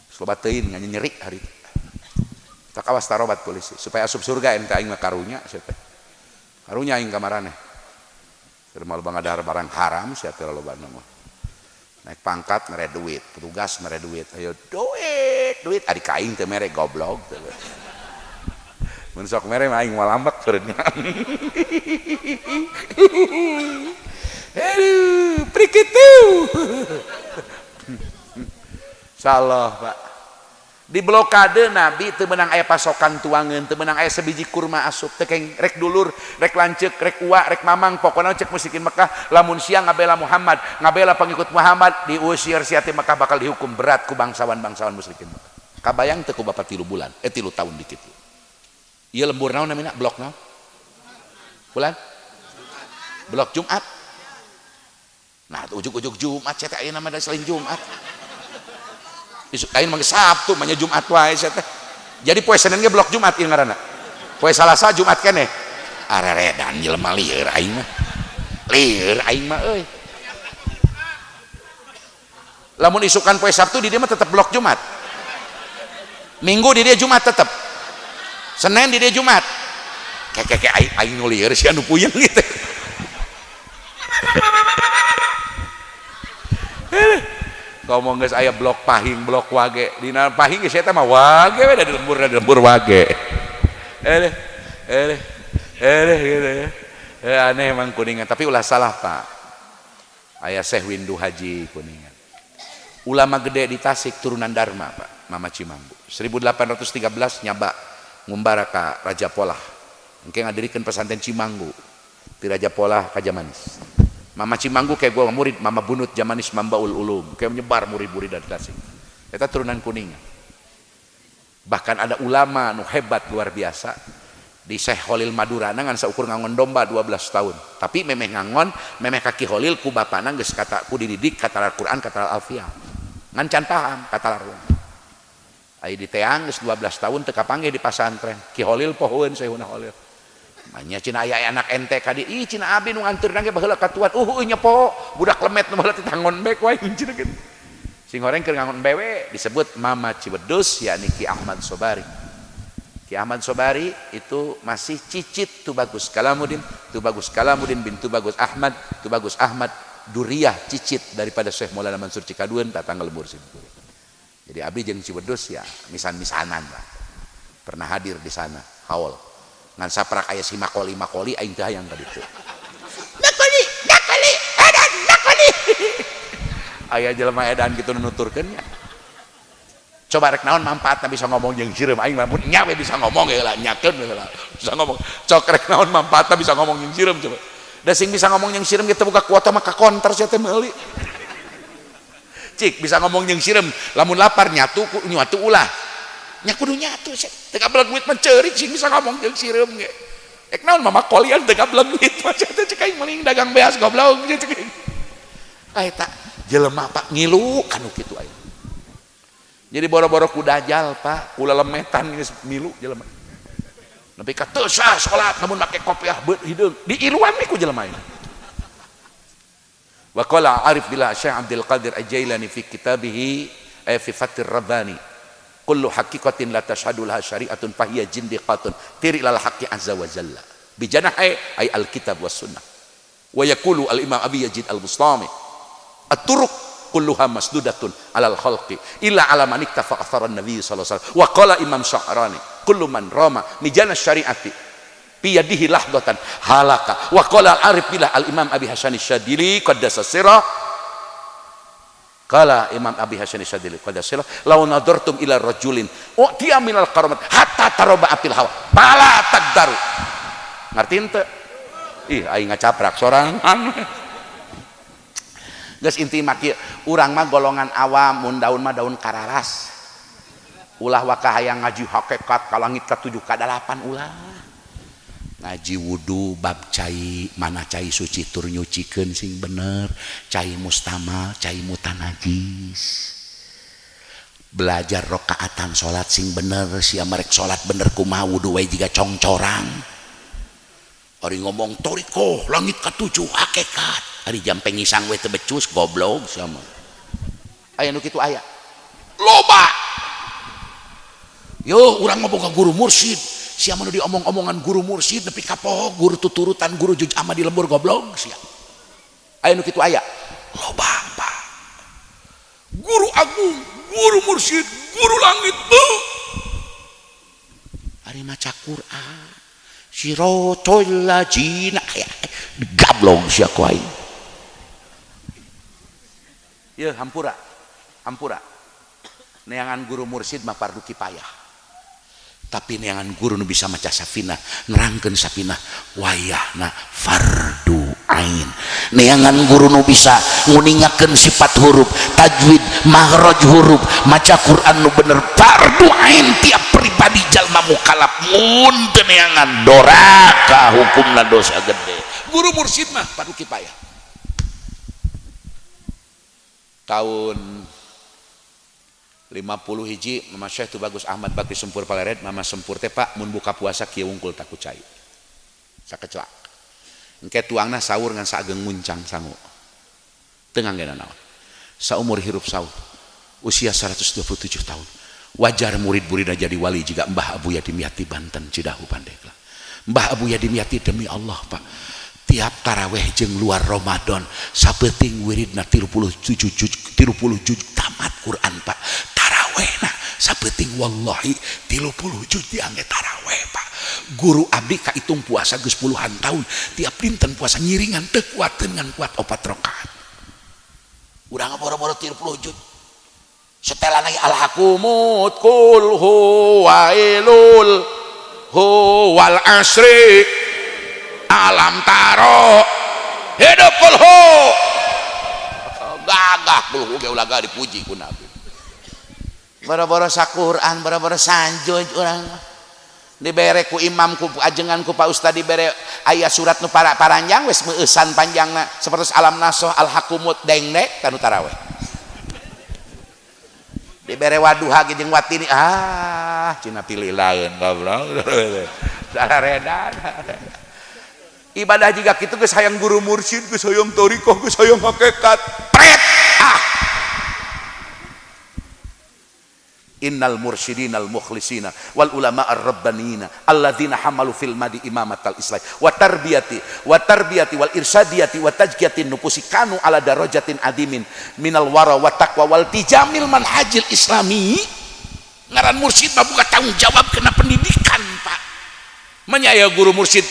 [SPEAKER 1] sobat teuing nyeri hari tak awas tarobat polisi supaya asup surga ente aing mah karunya sia teh karunya aing ka maraneh Keur loba ngadahar barang haram sia teh loba mah. Naik pangkat mere duit, petugas mere duit. Ayo duit ari kaing teh mere goblok teh. Mun sok mere mah aing malambak peureun. Aduh, prikitu. Insyaallah, Pak. Di blokade Nabi teu meunang aya pasokan tuangeun, teu meunang aya sabiji kurma asup, teu keng rek dulur, rek lanceuk, rek uwa, rek mamang, pokona cek musyrikin Mekah, lamun siang ngabela Muhammad, ngabela pengikut Muhammad, diusir sia teh Mekah bakal dihukum berat ku bangsawan-bangsawan musyrikin Mekah. Kabayang teu ku Bapak 3 bulan, 3 tahun dikit. Ieu lembur naon namina? Blok naon? Bulan? Blok Jumat. Nah, ujug-ujug Jumat sia teh ayeuna mah da selain Jumat. Isuk lain mah Sabtu mah Jumat wae sia teh. Jadi poe Senin ge blok Jumat ieu ngaranna. Poe Salasa Jumat keneh. Areredan jelema lieur aing mah. Lieur aing mah euy. Lamun isukan poe Sabtu di dieu mah tetep blok Jumat. Minggu di dieu Jumat tetep. Senin di dieu Jumat. Keke aing nu lieur sia nu puyeng gitu. Ngomong geus aya blok Pahing, blok Wage. Dina Pahing geus eta mah Wage we da lembur Wage. Gitu ya. Aneh emang Kuningan, tapi ulah salah, Pak. Aya Syekh Windu Haji Kuningan. Ulama gede di Tasik turunan Dharma, Pak. Mama Cimanggu. 1813 nyaba ngumbara ka Raja Polah. Engke ngadirikeun pesantren Cimanggu. Ti Raja Polah ka Jamanis. Mama Cimanggu kayak gua murid Mama Bunut Jamanis Mambaul Ulum kayak menyebar murid-murid dari Tasik. Eta turunan Kuningan. Bahkan ada ulama nu hebat luar biasa di Syekh Holil Madura ngan saukur ngangon domba 12 tahun. Tapi memeh ngangon, memeh kaki Holil ku bapana geus kata ku dididik kata Al-Qur'an kata Al-Alfiyah. Ngan can paham kata Al-Qur'an. Ai di teang geus 12 tahun teu kapanggih di pasantren. Ki Holil pohoeun Syekhuna Holil. Manya cina aya anak ente kadi ih cina abi nu nganteurna ge baheula ka tuan nyepo budak lemet nu baheula ditangon bek wae cina gitu sing horeng keur ngangon bewe disebut Mama Cibedus yakni Ki Ahmad Sobari. Ki Ahmad Sobari itu masih cicit tu bagus Kalamuddin bin tu bagus Ahmad Duriyah cicit daripada Syekh Maulana Mansur Cikadueun datang lembur sini. Jadi abi jeung Cibedus ya misan-misanan lah. Pernah hadir di sana haul ngan saprak aya si makoli aing teh hayang ka ditu. Nakoli, edan nakoli. Aya jelema edan kitu nuturkeun nya. Coba rek naon manfaatna bisa ngomong jeung sireum aing mah nya we bisa ngomong ge lah nyakeun we lah. Bisa ngomong. Cok rek naon manfaatna bisa ngomong jeung sireum coba. Da sing bisa ngomong jeung sireum kita buka kuota mah ka konter sia teh meuli. Cik bisa ngomong jeung sireum lamun lapar nyatu ulah. Nya kudu nyatu teu kabelak duit mah ceurik sing bisa ngomong jeung sireum ge. Ek naon mama kolian teu kabelak duit mah teh cek aing mending dagang beas goblok cek. Eta jelema Pak ngilu kanu kitu aya. Jadi boro-boro ku dajal Pak, kula lemetan geus milu jelema. Nepi ka teu sah salat namun make kopiah beut hideung. Diiluan we ku jelema ieu. Wa qala Arif billah Syekh Abdul Qadir Al-Jailani fi kitabihi fi Fathir Rabbani kullu haqiqatin la tashhadu laha syari'atun fahiya jindiqatun tiri ilal haqqi azza wa jalla bijanahi ay alkitab was sunnah wa yaqulu al imam Abi Yazid al-Bustami at-turuq kulluha masdudatun alal khalqi illa ala man iktafa atharan nabi sallallahu alaihi wasallam wa qala imam Sya'rani kullu man rama mijana syari'ati bi yadihi lahdatan halaka wa qala al-arif billah al imam Abi Hasan Asy-Syadzili qaddasa sirah. Kala Imam Abi Hasan Asy-Syadzili qadasila law nadartum ila rajulin u'tiya minal karamat hatta taroba atil hawa pala taqdaru ngartiin teu ih aing ngacaprak sorangan geus inti mah kieu urang mah golongan awam mun daun mah daun kararas ulah wakah hayang ngaji hakikat ka langit ka 7 ka 8 ulah ngaji wudu bab cai mana cai suci tur nyucikeun sing bener cai mustamal cai mutanajis belajar rakaatan salat sing bener sia marek salat bener kumaha wudu we jiga congcorang ari ngomong toriko langit ka-7 hakikat ari jampe ngisang we teu becus goblok sama aya nu kitu aya loba yo urang mah boga guru mursyid sia manu diomong-omongan guru mursyid nepi ka poho guru tuturutan guru juj ama di lembur goblok sia aya nu kitu aya loba Pak guru agung guru mursyid guru langit tuh ari maca Quran siratal ladzina gablong sia ku aing ieu hampura neangan guru mursyid mah fardu kifayah tapi neangan guru nu bisa maca safinah nerangkeun safinah wayahna fardu ain neangan guru nu bisa nguningakeun sifat huruf tajwid makhraj huruf maca Quran nu bener fardu ain tiap pribadi jalma mukallaf mun teu neangan doraka hukumna dosa gede guru mursyid mah fardu kifayah tahun 50 hiji Mama Syekh tu Bagus Ahmad Bakri Sempur Paleret Mama Sempur teh Pak mun buka puasa kieu wungkul takut cai sakecelak engke tuangna sahur ngan saageng muncang sangu teu nganggeuna naon saumur hirup saur usia 127 tahun wajar murid-muridna jadi wali juga Mbah Abu Yadimyati Banten Cidahu Pandeglang Mbah Abu Yadimyati demi Allah Pak tiap taraweh jeung luar Ramadan sapeting wiridna 37 juz tamat Quran Pak tarawehna sapeting wallahi 30 juz diangge taraweh Pak guru abdi kaitung puasa geus puluhan tahun tiap dinten puasa ngiringan teu kuat dengan kuat 4 rakaat urang boro-boro 30 juz setelan lagi alhaqumut qul huwailul huwal asri alam taro hidup kulhu gagah kulhu ge ulah dipuji ku Nabi bara-bara saquran bara-bara sanjoj urang dibere ku imam ku ajengan ku Pak Ustad dibere aya surat nu paranjang wes meueusan panjangna sapertos alam nasoh al hakumut dengdek tanu taraweh dibere waduha jeung watini cina pilih lain goblok saredan ibadah juga gitu geus hayang guru mursyid geus hayang thariqah geus hayang hakikat pret innal mursyidinal mukhlisina wal ulama ar-rabbanina alladzina hamalu fil madi imamatal islam wa tarbiyati wal irsadiyati wa tajkiyatin nufusi kanu ala darajatin adimin minal wara wa taqwa wal tijamil manhajil islami ngaran mursyid mah buka tanggung jawab kena pendidikan Pak menyaya guru mursyid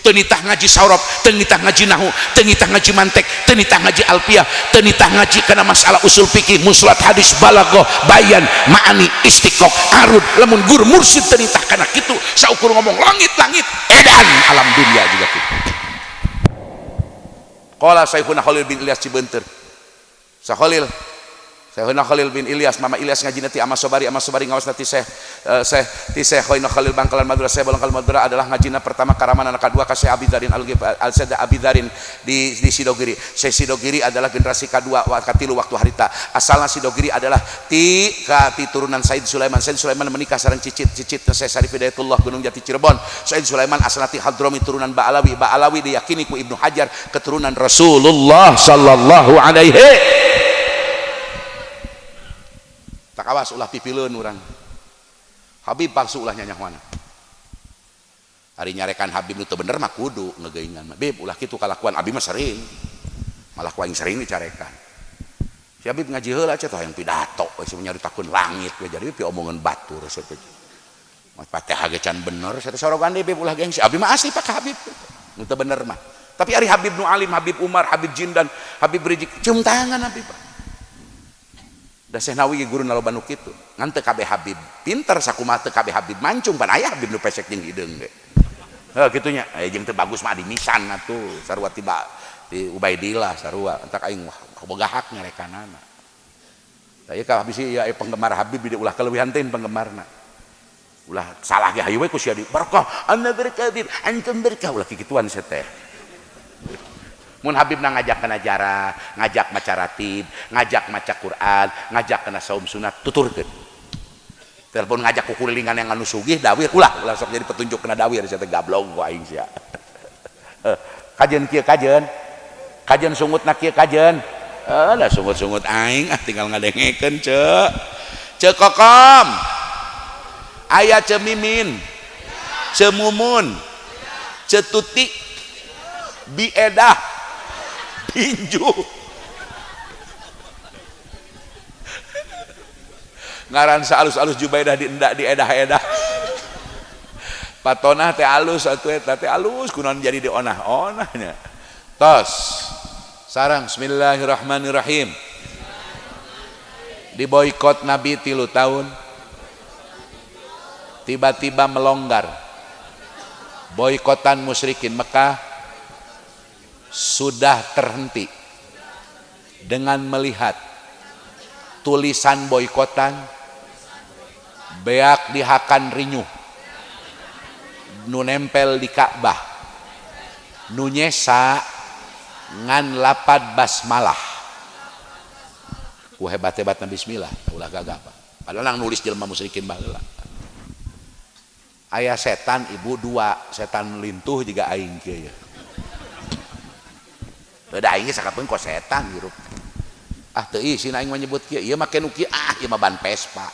[SPEAKER 1] teu nitah ngaji saurab teu nitah ngaji nahwu teu nitah ngaji mantek teu nitah ngaji alfiyah teu nitah ngaji kana masalah usul fikih muslat hadis balaghah bayan ma'ani istiqaq arud lamun guru mursyid teu nitah kana kitu saukur ngomong langit-langit edan alam dunia juga kitu qala Syekhuna Khalil bin Ilyas Cibeunteur Syekhuna Khalil bin Ilyas Mama Ilyas ngaji nanti ama sobari ngawas nanti Syekh Khalil Bangkalan Madura saya Bangkalan Madura adalah ngajina pertama Karaman anak kedua ka Syekh Abidarin Al-Sada Abidarin di Sidogiri Syekh Sidogiri adalah generasi kedua katilu waktu harita asalna Sidogiri adalah ti turunan Said Sulaiman menikah sareng cicit Syekh Sarif Hidayatullah Gunung Jati Cirebon Said Sulaiman asalna ti Hadrami turunan Ba'alawi diyakini ku Ibnu Hajar keturunan Rasulullah sallallahu alaihi awas ulah pipileun urang Habib palsu ulah nyanyah mana hari nyarekan Habib nu teu bener mah kudu ngegeingan mah Bib ulah kitu kalakuan abi mah sering malah ku aing sering dicarekan si Habib ngaji heula cenah hayang pidato we nyaritakeun langit we jadi pi omongan batur saeutik mah Fatihah ge can bener saeutik sorogan deui Bib ulah gengsi abi mah asli Pak Habib nu teu bener mah tapi ari Habib nu alim Habib Umar Habib Jindan Habib Rizik cium tangan Habib Pak da Syekh Nawawi guru naloba nu kitu ngan teu kabeh Habib pinter sakumaha teu kabeh Habib mancung pan aya Habib nu pesek jeung hideung ge kitu nya jeung teu bagus mah di misan atuh sarua tiba di Ubaidillah sarua entak aing boga hak ngarekanana saya ka habis ya penggemar Habib di ulah keleuwihan teh penggemarna ulah salah ge hayu we ku sia di barokah anna berkadir antum berkah ulah kikituan saya teh mun Habib na ngajak kana jarah ngajak maca ratib ngajak maca Quran ngajak kana saum sunat tuturkeun telepon ngajak ku kulilingan yang anu sugih dawir ulah sok jadi petunjuk kena dawir saya teh gablong ku aing sia kajeun kieu kajeun sungutna kieu kajeun lah sungut-sungut aing tinggal ngadengekeun ceu kokom aya ceu mimin ceu mumun ceu tuti biedah tinju. Ngaran alus-alus Jubaidah di edah-edah. Patonah teh alus atuh eta teh alus kunaon jadi dionah-onahnya. Tos. Sareng bismillahirrahmanirrahim. Diboikot Nabi 3 tahun. Tiba-tiba melonggar. Boikotan musyrikin Mekah sudah terhenti dengan melihat tulisan boikotan beak dihakan rinyuh nu nempel di Ka'bah nu nyesa ngan lapad basmalah ku hebat-hebatna bismillah ulah gagap padahal nang nulis jelema musyrikin baheula aya setan ibu 2 setan lintuh juga aing kieu ya da aing sakapeung kok setan hirup teu ieu aing menyebut kieu ieu make nu kieu ieu mah ban Vespa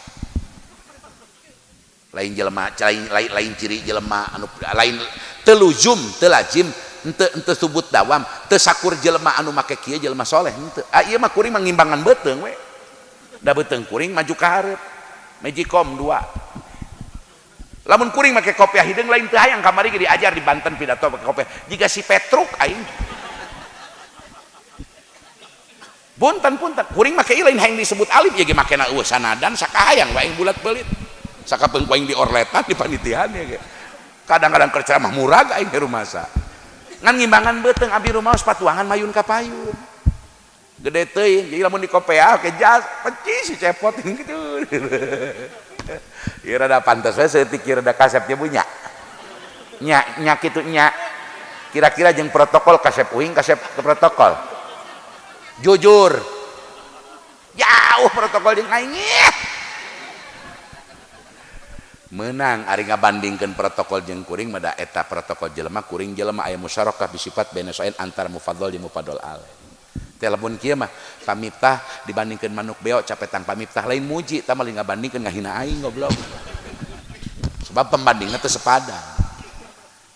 [SPEAKER 1] lain jelema lain ciri jelema anu lain teu luzum teu lazim henteu subut dawam teu sakur jelema anu make kieu jelema soleh henteu ieu mah kuring mangimbangan beuteung we da beuteung kuring maju ka hareup Magicom 2 lamun kuring make kopiah hideung lain teu hayang kamari ge diajar di Banten pidato make kopiah jiga si Petruk aing punten kuring make ieu lain hayang disebut alif ya ge makena eueuh sanadan sakahayang wae bulat beulit sakapeung poing di orletan di panitian ya ge kadang-kadang kerceramah murag aing di rumah sa ngan ngimbangan beuteung abi rumaos patuangan mayun ka payun gede teuing jadi lamun di kopiah ke jas peci si cepot gitu ieu rada pantes we seutik ieu rada kasep nya bunya nya kitu nya kira-kira jeung protokol kasep uing kasep ke protokol jujur jauh protokol jeung aing menang ari ngabandingkeun protokol jeung kuring mah da eta protokol jelema kuring jelema aya musyarakah bisifat baina soin antara mufaddal jeung mufaddal alaih teh lamun kieu mah pamiftah dibandingkeun manuk beo capetan pamiftah lain muji tah mah ngabandingkeun ngahina aing goblok sebab pembandingna teu sepadan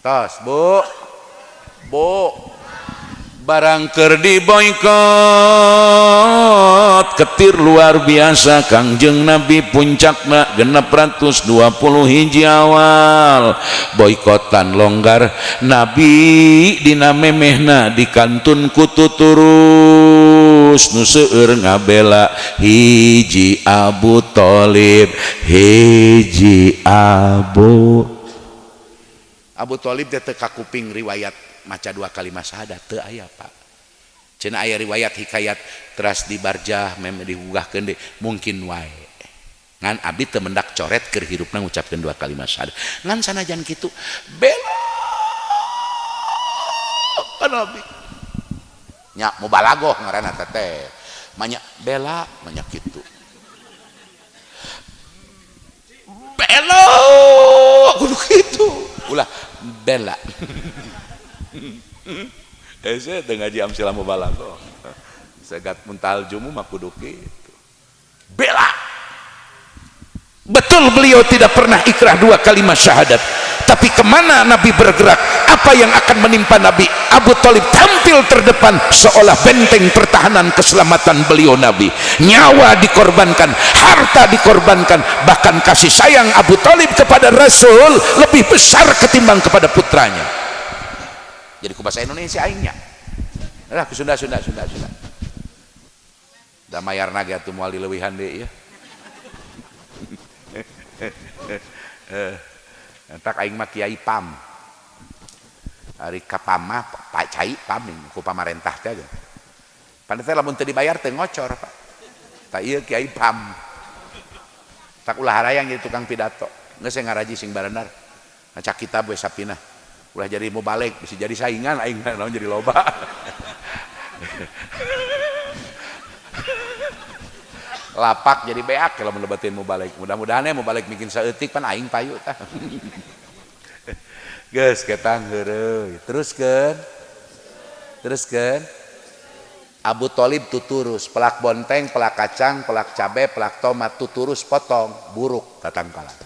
[SPEAKER 1] tos bu barang keur diboikot ketir luar biasa Kangjeng Nabi puncakna 620 hiji awal boikotan longgar Nabi dina memehna dikantun kutu turus nu seueur ngabela hiji Abu Thalib hiji Abu Thalib teh teu kakuping riwayat maca 2 kalimat syahadat teu aya Pak cenah aya riwayat hikayat teras di barjah meme digugahkeun deui mungkin wae ngan abdi teu mendak coret keur hirupna ngucapkeun 2 kalimat syahadat ngan sanajan kitu bela kan abdi nya mubalaghah ngaranna teh manya bela manya kitu bela kudu kitu ulah bela saya tengah jam silam mubalaghah segat muntal jumu mah kudu kitu bela betul beliau tidak pernah ikrah 2 kalimat syahadat tapi kemana Nabi bergerak apa yang akan menimpa Nabi Abu Thalib tampil terdepan seolah benteng pertahanan keselamatan beliau Nabi nyawa dikorbankan harta dikorbankan bahkan kasih sayang Abu Thalib kepada Rasul lebih besar ketimbang kepada putranya jadi ku bahasa Indonesia aingnya lah ku Sunda da mayarna ge atuh moal dileuwihan deui ya entak aing mah Kiai Pam ari ka Pam mah Pak Cai Pam ku pamarentah teh pan teh lamun teu dibayar teu ngocor Pak tah ieu Kiai Pam tak ulah harayang jadi tukang pidato geus ngaraji sing barenar ngaca kitab we sapina ulah jadi mau balik bisa jadi saingan aing naon jadi loba lapak jadi beak kalau melebatin mau balik mudah-mudahan mau balik bikin saeutik pan aing payu tah geus ketang heureuy teruskeun Abu Thalib tuturus pelak bonteng pelak kacang pelak cabe pelak tomat tuturus potong buruk tatangkalan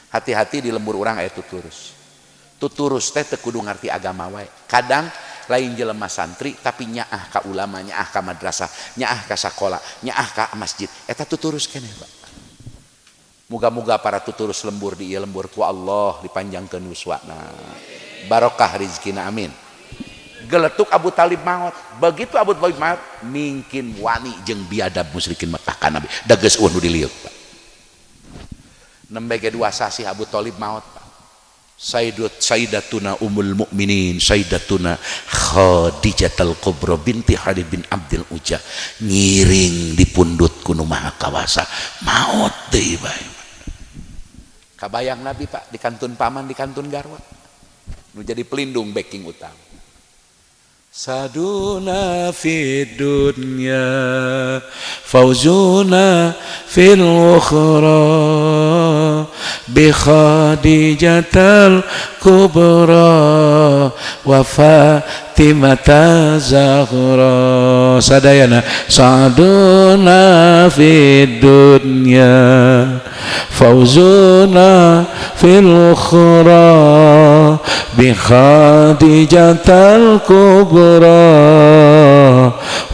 [SPEAKER 1] hati-hati di lembur orang aya tuturus teh teu kudu ngarti agama wae kadang lain jelema santri tapi nyaah ka ulama, nyaah ka madrasah, nyaah ka sakola, nyaah ka masjid, eta tuturus keneh Pak. Muga-muga para tuturus lembur di ieu lembur ku Allah dipanjangkeun uswana, barokah rizkina amin. Geletuk Abu Talib maot, begitu Abu Talib maot mingkin wani jeung biadab musyrikin Mekah ka Nabi da geus nu diliuk Pak. Nembe ge dua sasi Abu Talib maot Pak. Sayyidatuna Ummul Mukminin Sayyidatuna Khadijatul Kubra binti Khalid bin Abdul Ujah ngiring di pundut ku nu maha kawasa maot deui bae. Kabayang Nabi Pak di kantun paman di kantun garwa nu jadi pelindung backing utama. Saduna fid dunya fauzuna fil ukhra bi Khadijatul Kubra wa Fatimata Zahra. Sadayana saduna fid dunya fauzuna fil ukhra bi Khadijatul Kubra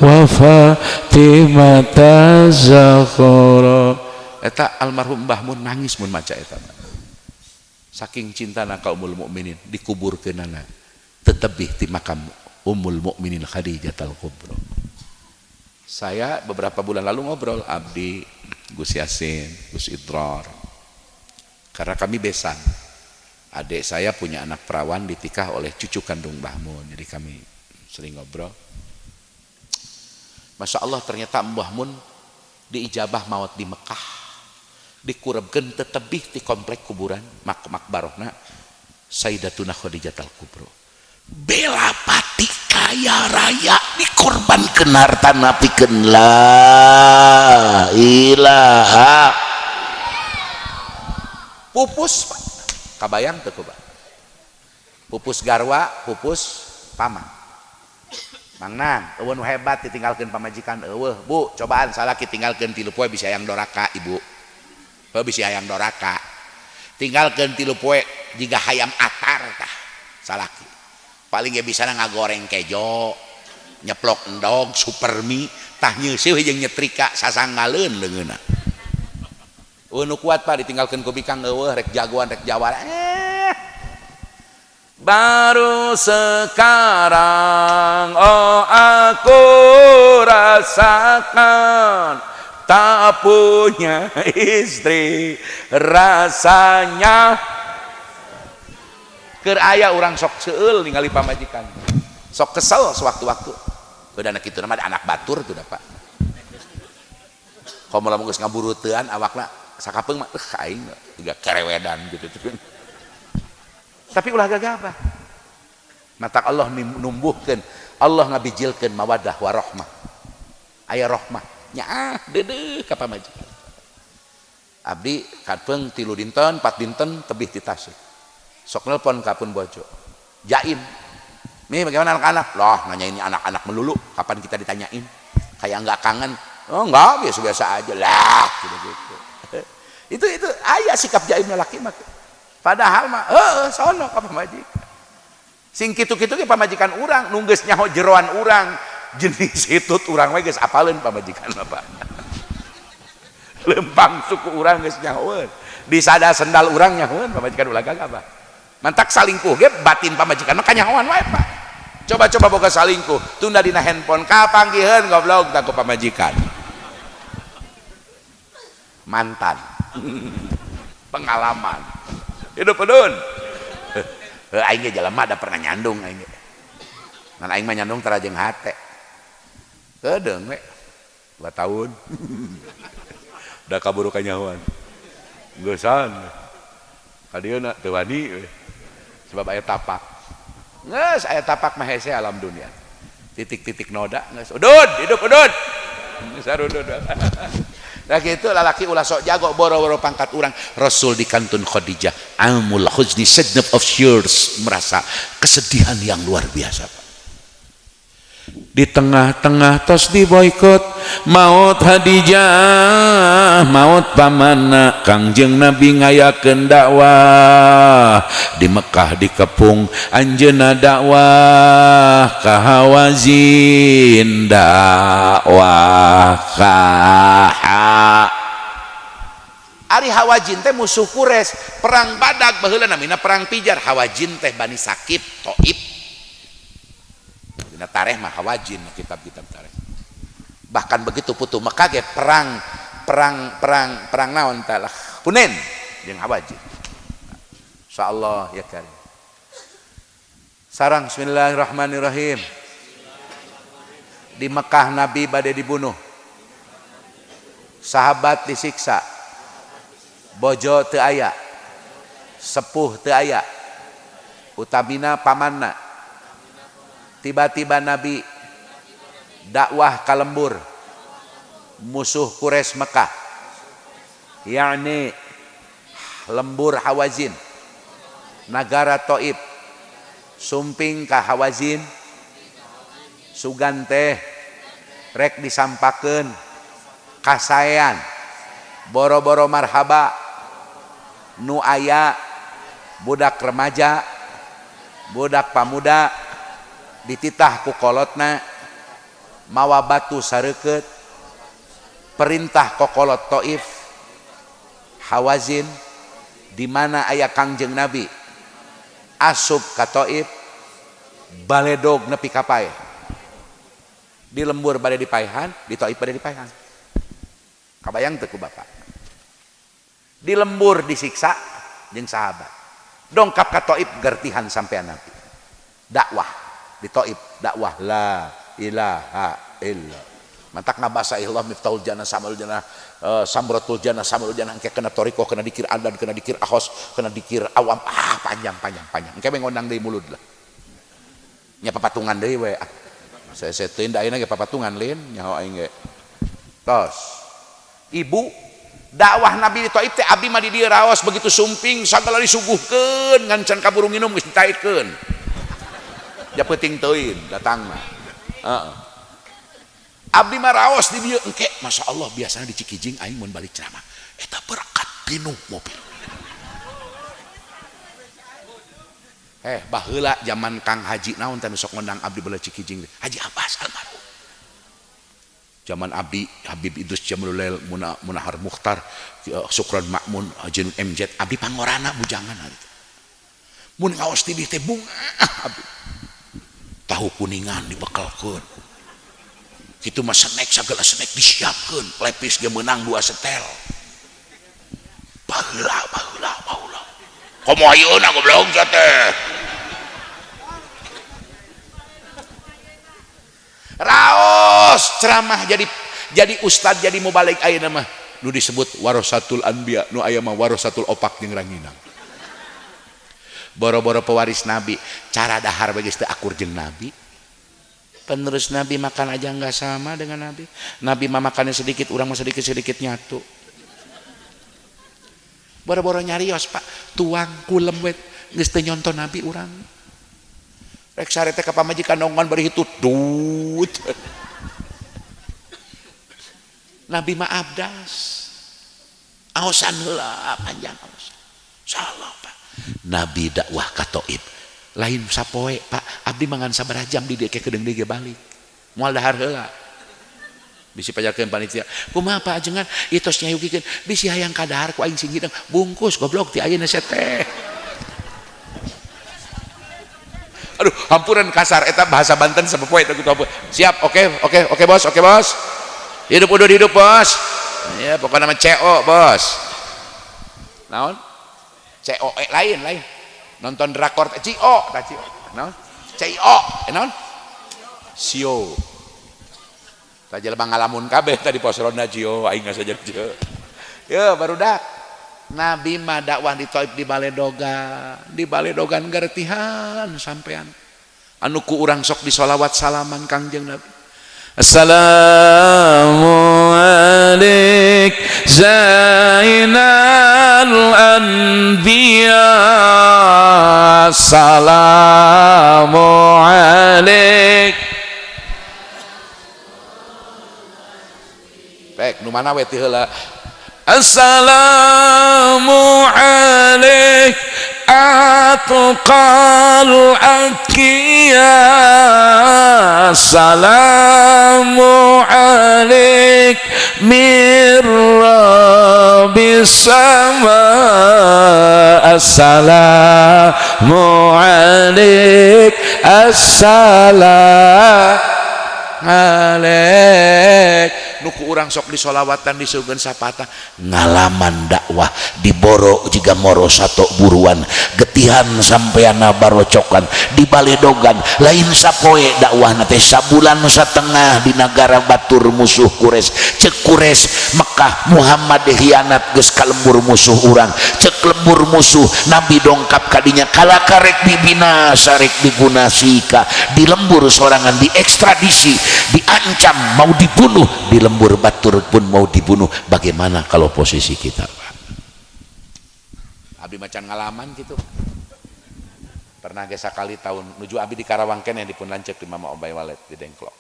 [SPEAKER 1] wa Fatimata Zahra. Eta almarhum Mbah Mun nangis mun maca eta. Saking cintana ka Ummul Mukminin dikuburkeunana tetebih ti makam Ummul Mukminin Khadijatul Kubra. Saya beberapa bulan lalu ngobrol abdi Gus Yasin, Gus Idrar. Karena kami besan. Adik saya punya anak perawan ditikah oleh cucu kandung Mbah Mun. Jadi kami sering ngobrol. Masya Allah ternyata Mbah Mun diijabah maut di Mekah. Dikurebkeun tetebih ti komplek kuburan makbarahna Sayyidatuna Khadijatul Kubra. Bela pati kaya raya dikorbankeun hartana pikeun la ilaha. Pupus Pak. Kabayang teu Pak. Pupus garwa, pupus paman. Mangnan, eueuh nu hebat ditinggalkeun pamajikan eueuh. Bu, cobaan salaki tinggalkeun 3 poe bisa hayang doraka Ibu. Heuh bisa hayang doraka. Tinggalkeun 3 poe jiga hayam atar tah salaki. Paling ge bisa ngagoreng kejo, nyeplok endog, supermi, tah nyeuseum jeung nyetrika sasangaleun leungeunna. Nu kuat Pak ditinggalkeun ku bikang eueuh rek jagoan rek jawara. Baru sekarang oh aku rasakan tak punya istri rasanya. Keur aya urang sok seueul ningali pamajikan. Sok kesel sewaktu-waktu. Udah anak kitu mah anak batur tuh da Pak. Komo lamun geus ngaburuteun awakna sakapeung mah aing juga kerewedan gitu. Tapi ulah gagabah. Mata Allah numbuhkeun, Allah ngabijilkeun mawaddah warahmah. Aya rahmah nyaah deudeuh ka pamajikan. Abdi kapeung 3 dinten, 4 dinten tebih ti Tasik. Sok nelpon ka pun bojo. Jaim. Nih bagaimana anak-anak? Loh, nanya ini anak-anak melulu, kapan kita ditanyain? Kayak enggak kangen. Oh, enggak, biasa-biasa aja lah gitu. Itu aya sikap jaimna laki mah. Padahal mah sono ka pamajikan. Sing kitu-kitu ge pamajikan urang nu geus nyaho jeroan urang, jenis hitut urang we geus apaleun pamajikan mah Pak. Lempang suku urang geus nyahoeun. Di sada sendal urang nyahoeun pamajikan ulah gagabah. Mantak salingkuh ge batin pamajikan mah kanyahoan wae Pak. Coba-coba boga salingkuh, tunda dina handphone kapanggiheun goblok da ku pamajikan. Mantan. Pengalaman. Hidup pedun. Aing ge jelema da pernah nyandung aing ge. Ngan aing mah nyandung tara jeung hate. Kedeung we. 2 tahun. Da kaburu kanyahoan. Geussan. Kadieuna teu wani we. Sebab aya tapak. Geus aya tapak mah hese alam dunia. Titik-titik noda geus. Udud, hidup udud. Sarudud. Nah gitu lalaki ulah sok jago boro-boro pangkat urang. Rasul di kantun Khadijah amul huzni sadnab of years, merasa kesedihan yang luar biasa Pak. Di tengah-tengah tos di boykot
[SPEAKER 2] maut Hadijah maut pamanna Kangjeng Nabi ngayakeun dakwah di Mekah dikepung anjeunna dakwah ka Hawazin dakwah ka
[SPEAKER 1] Ari Hawazin teh musuh Quraisy perang Badak baheula namina perang Pijar. Hawazin teh Bani Sakib Taif dina tarikh mah Hawazin kitab-kitab tarikh. Bahkan begitu putu Mekah ge perang naon tah Hunain jeung Hawazin. Insyaallah ya karim. Sarang bismillahirrahmanirrahim. Di Mekah Nabi bade dibunuh. Sahabat disiksa. Bojo teu aya. Sepuh teu aya. Utamina pamanna. Tiba-tiba Nabi dakwah ka lembur musuh Quraisy Mekah, yakni lembur Hawazin, negara Taif. Sumping ka Hawazin sugan teh rek disampakeun kasaean boro-boro marhaba nu aya budak remaja budak pamuda dititah ku kolotna mawa batu sareukeut perintah kokolot Taif Hawazin di mana aya Kangjeng Nabi asup ka Taif baledog nepi ka paeh di lembur bade dipaehan di Taif bade dipaehan kabayang teu ku bapak di lembur disiksa jeung sahabat dongkap ka Taif gertihan sampean Nabi dakwah di Taif dakwah la ilaha illallah mantak ngabasa ilah miftahul jannah samalul jannah samratul jannah samalul jannah engke kena toriko kena dikir adan kena dikir ahos kena dikir awam panjang engke ngondang deui mulud lah nya papatungan deui we saya teuing da ayeuna ge papatungan lain nyaho aing ge tos ibu dakwah Nabi di Taif teh abdi mah di dieu raos begitu sumping sagala disuguhkeun ngan can kaburu nginum geus ditaikeun ja peuting teuing datang mah heeh abdi mah raos di dieu engke masyaallah biasana di Cikijing aing mun balik ceramah eta berkat pinuh mobil baheula zaman Kang Haji naon teh sok ngundang abdi bala Cikijing Haji Abbas almarhum zaman abdi Habib Idrus Jamlulail Munahar Mukhtar Sukron Makmun Haji MZ abdi pangorana bujangan ari mun ngaos ti dieu teh bunga abdi tahu kuningan dibekelkeun kitu mah snack sagala snack disiapkeun lepis ge meunang 2 setel baheula komo ayeuna goblok teh raos ceramah jadi ustad jadi mubalik ayeuna mah nu disebut warasatul anbiya nu aya mah warasatul opak jeung ranginang boro-boro pewaris Nabi cara dahar bagi teu akur jeung Nabi penerus Nabi makan aja nggak sama dengan Nabi mah makannya sedikit orang mah sedikit nyatu boro-boro nyarios pak tuang kulem wet geus teu nyonton Nabi urang rek sare teh ka pamajikan nonggon bari hitut dut Nabi mah abdas aosan heula panjang aos salah pak Nabi dakwah ka Taif lain sapoe pak abdi mangan sabaraha jam di dieu ke kedeung deui ge balik moal dahar heula bisi pajakeun panitia kumaha pak ajengan ieu tos nyayugikeun bisi hayang ka dahar ku aing sing hidang bungkus goblok ti ayeuna sia teh aduh hampuran kasar eta bahasa Banten sapoe eta kitu siap oke bos hidup bos ya pokokna mah CO bos naon CO lain nonton drakor cio naon cio naon sio ta jelema ngalamun kabeh tadi posronda cio aing saja cio ya barudak Nabi mah dakwah di Taif di baledogan gertihan sampean anu ku urang sok disolawat salaman Kangjeng Nabi Assalamu alaik Zainal Anbiya Assalamu alaik rek nu mana we ti heula assalamu alaik atqal akiya assalamu alaik mir rabbis sama assalamu alaik assalamu alaik nuku urang sok disolawatan disugeun sapata ngalaman dakwah diboro jiga moro sato buruan getihan sampeana barocokan di baledogan lain sapoe dakwah teh sabulan satengah di negara batur musuh Quraisy cek Quraisy Mekah Muhammad hianat geus ka lembur musuh urang cek lembur musuh Nabi dongkap kadinya kalakarek dibina sarek digunasika di lembur sorangan diekstradisi diancam mau dibunuh di lembur batur pun mau dibunuh. Bagaimana kalau posisi kita Pak? Abdi macan ngalaman gitu pernah ge sakali tahun nuju abdi di Karawang keneh dipun lancek di Mama Obay Walet di Dengklok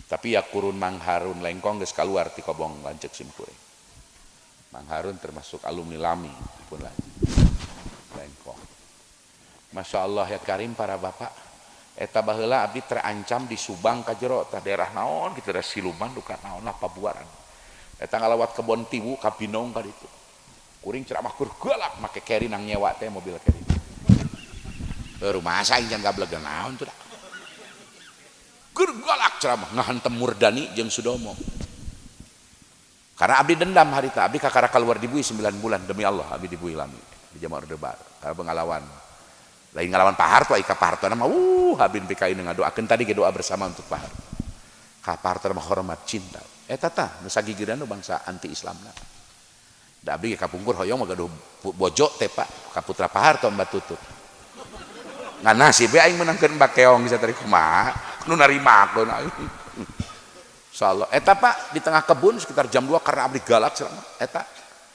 [SPEAKER 1] tapi ya kurun Mang Harun lengkong geus kaluar ti kobong lancek simkuring Mang Harun termasuk alumni Lami dipun lancek lengkong Masya Allah ya Karim para bapak eta baheula abdi terancam di Subang ka jero tah daerah naon kitu da siluman duka naon lah pabuaran eta ngalawat kebon tiwu ka Binong ka ditu kuring ceramah kur galak make keri nang nyewa teh mobil keri rumah aing jangan gablek naon tuh dah kur galak ceramah ngahantem Murdani jeung Sudomo karena abdi dendam harita abdi kakara keluar dibui 9 bulan demi Allah abdi dibui Lami di Jama Orde Baru karena pengalawan lain ngalawan Pak Harto ika Pak Harto nama habin PKI ngadoakeun tadi ge doa bersama untuk Pak Harto ka Pak Harto mah hormat cinta eta tah nu sagigireun bangsa anti Islamna da abdi ge kapungkur hoyong mah gaduh bojo teh Pak ka putra Pak Harto Mbak Tutut ngan nasib aing menangkeun Mbak Keong bisa tadi kumaha nu narimakeun aing insyaallah eta Pak di tengah kebun sekitar jam 2 karena abdi galak ceramah eta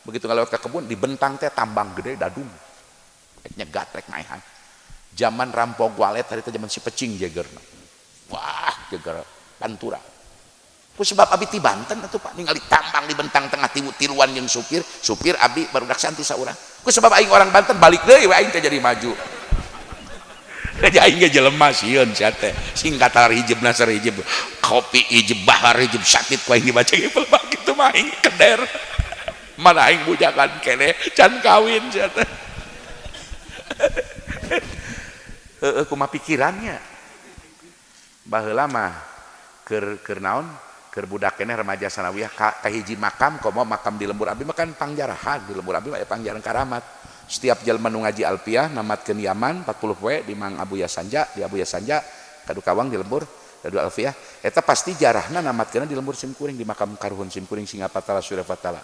[SPEAKER 1] begitu ngalewat ke kebun di bentang teh tambang gede dadung nyegat rek naehan zaman rampok walet hari itu zaman si pecing jagerna wah jager pantura ku sebab abdi ti Banten atuh Pak ningali tambang di bentang tengah tiluan jeung supir abdi barudak santi saurang ku sebab aing orang Banten balik deui we aing teh jadi maju jadi aing ge jelema sieun sia teh singkatan hijibna sare hijib kopi hijib bahar hijib satit ku aing dibaca ge pelbak kitu mah aing keder mana aing bujakan keneh can kawin sia teh kumaha pikirannya baheula mah keur naon keur budak keneh remaja sanawiyah ka hiji makam komo makam di lembur abdi mah kan pangjarahan di lembur abdi mah pangjaran karamat setiap jalma nu ngaji alfiah namatkeun Yaman 40 poe di Mang Abuya Sanja di Abuya Sanja kadu kawang di lembur kadu alfiah eta pasti jarahna namatkeun di lembur simkuring di makam karuhun simkuring Singapatala Suryafatala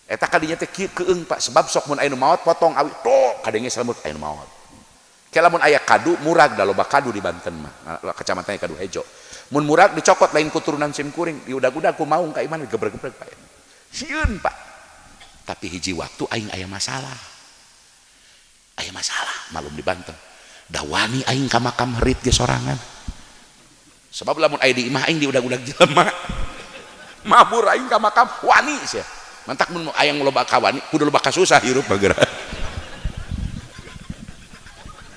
[SPEAKER 1] eta kadinya teh kieu keung Pak sebab sok mun aya nu maot potong awi tok kadenge salamut aya nu maot ke lamun aya kadu murag da loba kadu di Banten mah kecamatannya Kadu Hejo mun murag dicokot lain kuturunan simkuring diudag-udag ku maung ka iman gebreg-gebreg Pak sieun Pak tapi hiji waktu aing aya masalah malum di Banten da wani aing ka makam heurit ge sorangan sebab lamun aya di imah aing diudag-udag jelema mabur aing ka makam wani sia mantak mun aya loba ka wani kudu loba ka susah hirup bagera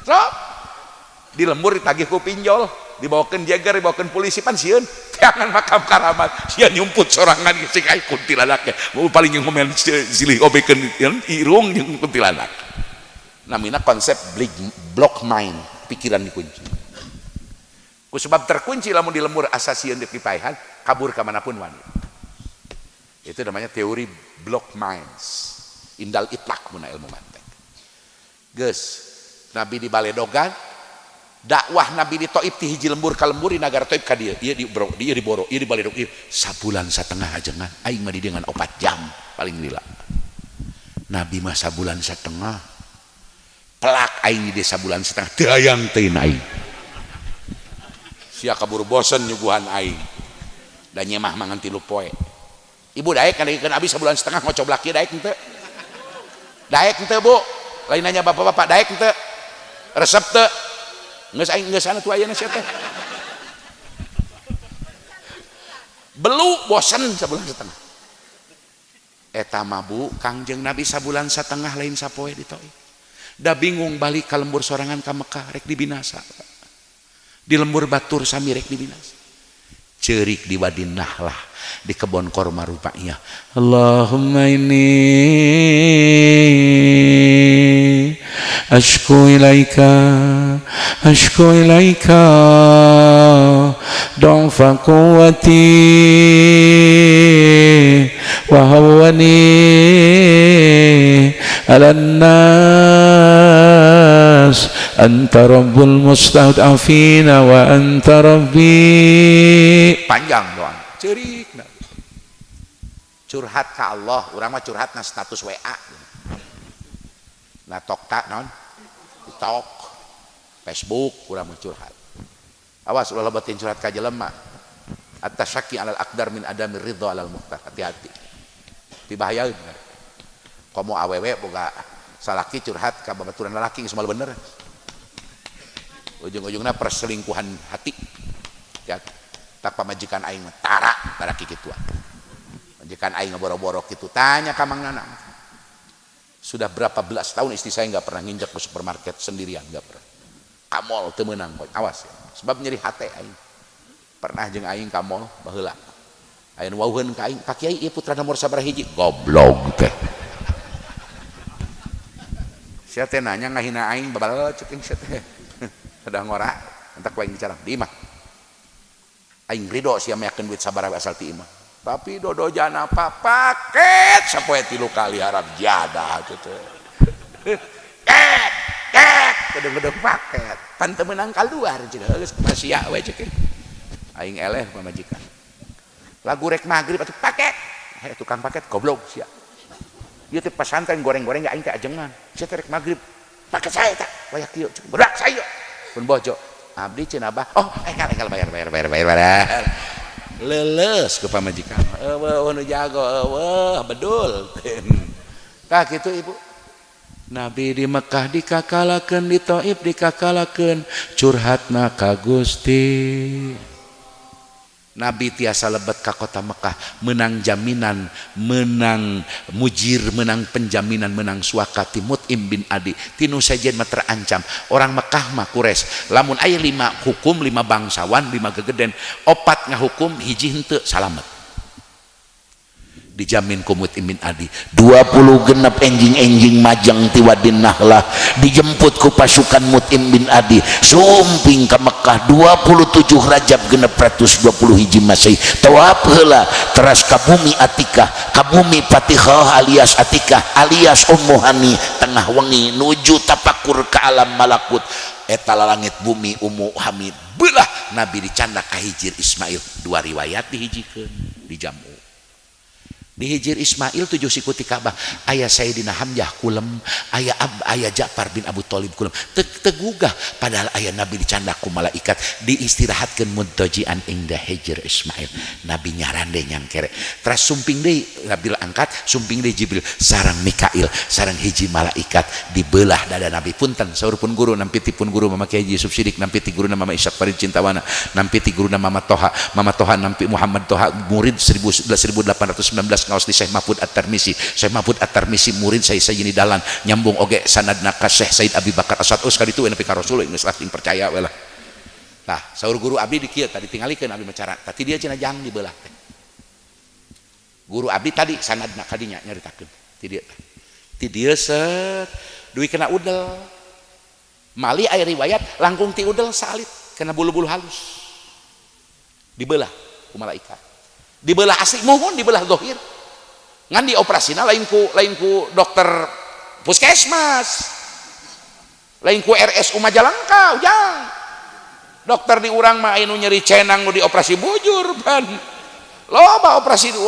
[SPEAKER 1] so di lembur ditagih ku pinjol dibawakeun jagar dibawakeun polisi pan sieun jangan makam karamat sia nyumput sorangan sing aya kuntilanak mau paling yang ngomen silih obekeun irung jeung kuntilanak namina konsep block mind pikiran dikunci ku sebab terkunci lamun di lembur asa sieun dipipaehan kabur ka manapun wani itu namanya teori block minds indal itlak mun ilmu mantek geus Nabi di Baledogan dakwah Nabi di Taif ti hiji lembur ka lembur di nagara Taif ka dieu ieu di Boro ieu di Baledogan ieu sabulan satengah ajengan aing mah di dengan 4 jam paling lila Nabi mah sabulan satengah pelak aing di sabulan satengah teu hayang teuing aing sia kabur bosen nyuguhan aing da nyemah mangan 3 poe ibu daek ngadengkeun abi sabulan setengah ngocoblak ieu daek henteu Bu lain nanya bapak-bapak daek henteu resep teu geus aing geus anu tu ayeuna sia teh belu bosen sabulan setengah. Eta mah Bu Kangjeng Nabi sabulan setengah lain sapoe di Taif. Da bingung balik ka lembur sorangan ka Mekah rek dibinasa. Di lembur batur sami rek dibinasa. Cerik di Wadi Nahlah di kebon korma rupanya. Allahumma inni ashku ilaika du'fa quwwati wa hawani 'alan nas anta rabbul mustad'afina wa anta rabbi. Panjang doang cerik curhat ke Allah. Urang mah curhat na status WA na tokta non TikTok Facebook urang mah curhat. Awas ulah lebetin curhat ka jelema. At-tasyakki 'alal aqdar min adamir ridha 'alal muqtar. Hati-hati ti bahaya. Komo awewe boga salaki curhat ka babaturan lalaki geus mal bener. Ujung-ujungna perselingkuhan hati. Ya, tak pamajikan aing tara kikituan. Majikan aing boro-boro kitu tanya ka Mang Nanang. Sudah berapa belas tahun istri saya nggak pernah nginjak ke supermarket sendirian, nggak pernah. Kamol teu meunang, awas ya. Sebab nyeri hate aing. Pernah jeung aing kamol baheula. Ayeuna wauheun ka aing, "Pak Kiai ieu putra nomor sabaraha hiji?" Goblok teh. Sia teh nanya ngahina aing babal ceking sia teh. Ada ngora, entak wae bicara. Di imah. Aing ridho sia meyakeun duit sabaraha asal ti imah. Tapi dodo jana paket sapoe 3 kali harap jadah gitu. Gedeng-gedeng paket. Pan teu meunang kaluar cenah geus masia we ceuk. Aing eleh pamajikan. Lagu rek magrib atuh paket. Tukang paket goblok sia. Ieu teh pesantren goreng-goreng aing teh ajengan. Sia teh rek magrib. Paket saya teh wayak kieu berak saya. Pun bojo. Abdi cenah Abah. Oh, enggal bayar. Leles ke pamajikan. Eueuh nu jago, eueuh bedul. Tah kitu Ibu. Nabi di Mekah dikakalakeun, di Taif dikakalakeun, curhatna ka Gusti. Nabi tiasa lebet ka kota Mekah, menang jaminan, menang mujir, menang penjaminan, menang suakati Mut'im bin Adi. Tinu sajen mah terancam. Orang Mekah mah kures. Lamun aya 5 hukum, 5 bangsawan, 5 gegeden, 4 ngahukum, hiji henteu salamet. Dijamin ku Mut'im bin Adi 20 genep enjing-enjing majang ti Wadi Nahlah dijemput ku pasukan Mut'im bin Adi sumping ka Mekah 27 Rajab genep 120 hiji Masehi tawaf heula teras ka bumi Atikah ka bumi Fatihah alias Atikah alias Ummu Hani tengah wengi nuju tapakur ka alam malakut eta langit bumi Ummu Hamid beulah Nabi dicanda ka Hijir Ismail 2 riwayat dihijikeun dijamu. Di Hijir Ismail 7 siku ti Ka'bah aya Sayyidina Hamzah kulem aya Ja'far bin Abu Thalib kulem tegugah padahal aya Nabi dicanda ku malaikat diistirahatkeun mudtajian inda Hijir Ismail Nabi nyarande nyangkere teras sumping deui Nabi angkat sumping deui Jibril sareng Mikail sareng hiji malaikat dibelah dada Nabi punten saur pun guru nampi ti pun guru Mama Kiai Yusuf Sidik nampi ti guruna Mama Ishaq Farid Cintawana nampi ti guruna Mama Toha nampi Muhammad Toha murid 1819 ngaos di Syekh Mahfud At-Tarmisi. Syekh Mahfud At-Tarmisi murid saya Sayyidini Dalan nyambung oge sanadna ka Syekh Said Abi Bakar Asad us kaditu nepi ka Rasul geus lasting percaya we lah. Tah saur guru abdi di kieu tadi tingalikeun abdi macara. Tadi dia cenah jang dibelah teh. Guru abdi tadi sanadna kadinya nyaritakeun. Ti dieu set duwi kena udel. Mali aya riwayat langkung ti udel salit kena bulu-bulu halus. Dibelah ku malaikat. Dibelah asli muhun dibelah zahir. Ngan dioperasina lain ku dokter puskesmas lain ku RSU Majalengka ujang dokter di urang mah anu nyeri cenang nu dioperasi bujur ban loba operasi di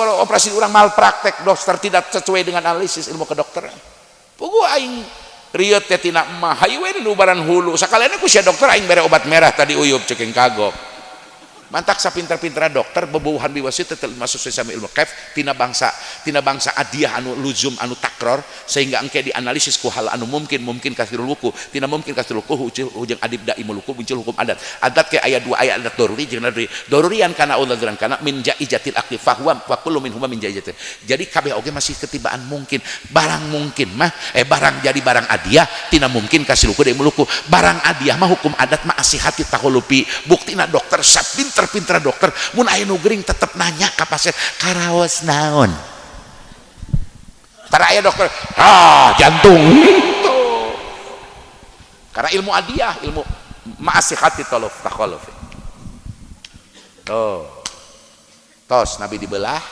[SPEAKER 1] urang malpraktek dokter tidak sesuai dengan analisis ilmu kedokteran pugu aing rieu teh tina emah hayu we nu baran hulu sakaliana ku sia dokter aing bere obat merah tadi uyup ceking kagok mantak sapinter-pinter dokter bebobuhan biwasit masuk sesama ilmu kaif tina bangsa adiah anu luzum anu takror sehingga engke dianalisis ku hal anu mungkin kasirul wuku tina mungkin kasirul wuku hujung adib dai muluku muncul hukum adat ke ayat 2 ayat adat daruri jeung darurian kana uladzran kana min jaijatil akli fahwa wa kullu minhuma min jaijatil. Jadi kabeh oge masih ketibaan mungkin barang mungkin mah barang jadi barang adiah tina mungkin kasirul wuku dai muluku barang adiah mah hukum adat mah asihati tahulupi buktina dokter pinter dokter mun aya nu gering tetep nanya ka pasien karaos naon tara aya dokter jantung tuh karena ilmu adiah ilmu ma'asihati takhaluf tos Nabi dibelah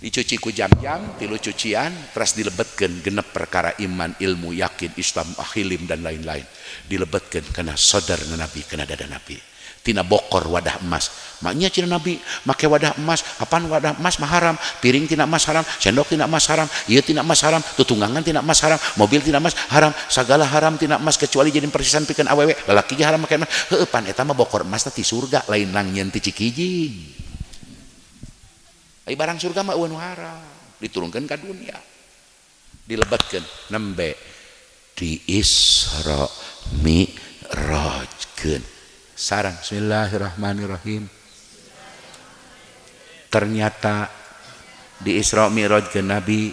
[SPEAKER 1] dicuci ku jam-jam 3 cucian terus dilebetkeun genep perkara iman ilmu yakin Islam akhilim dan lain-lain dilebetkeun kana saudara Nabi kana dada Nabi tina bokor wadah emas maknya cina Nabi make wadah emas apaan wadah emas mah haram piring tina emas haram sendok tina emas haram ieu tina emas haram tutunggangan tina emas haram mobil tina emas haram sagala haram tina emas kecuali jadi persisan pikeun awewe lalaki haram make emas heueuh pan eta mah bokor emas ti surga lain nang nyeun ti cikijing ai barang surga mah eueuh nu haram diturunkeun ka dunia dilebetkeun nembe di Isra Mi'rajkeun sarang bismillahirrahmanirrahim. Ternyata di Isra Mi'raj ke Nabi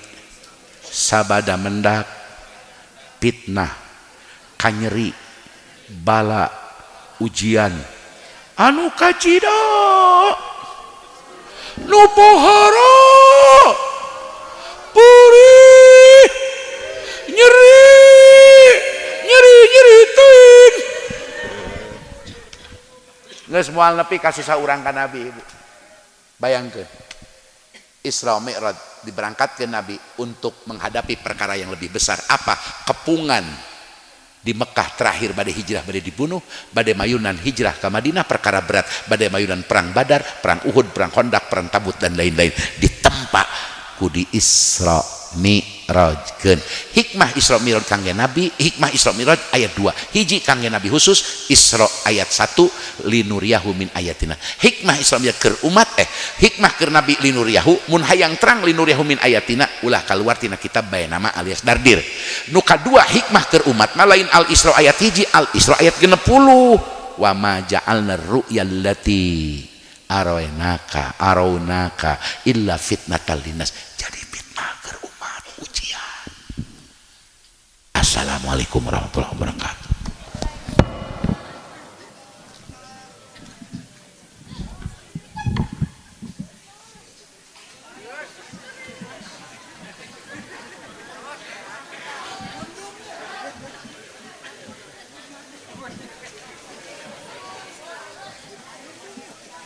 [SPEAKER 1] sabada mendak fitnah kanyeri bala ujian anu kacida nu pohara perih nyeri teuing geus moal nepi kasih saurang ka Nabi. Ibu bayangkeun Isra Mi'raj diberangkatkeun Nabi untuk menghadapi perkara yang lebih besar apa kepungan di Mekah terakhir badai hijrah badai dibunuh badai mayunan hijrah ke Madinah perkara berat badai mayunan perang Badar perang Uhud perang Khandaq perang Tabuk dan lain-lain ditempa ku di Isra Mi'rajkeun. Hikmah Isra Mi'raj kangge Nabi hikmah Isra Mi'raj ayat 2 hiji kangge Nabi khusus Isra ayat 1 linuriyahu min ayatina hikmah Isra Mi'raj keur umat hikmah keur Nabi linuriyahu mun hayang terang linuriyahu min ayatina ulah kaluar tina kitab bae nama alias dardir nu kadua hikmah keur umat mah lain al Isra ayat hiji al Isra ayat 60 wa ma ja'alna ru'yal lati arawnaka illa fitnatal linnas jadi fitnah keur umat ujian. Assalamualaikum warahmatullahi wabarakatuh.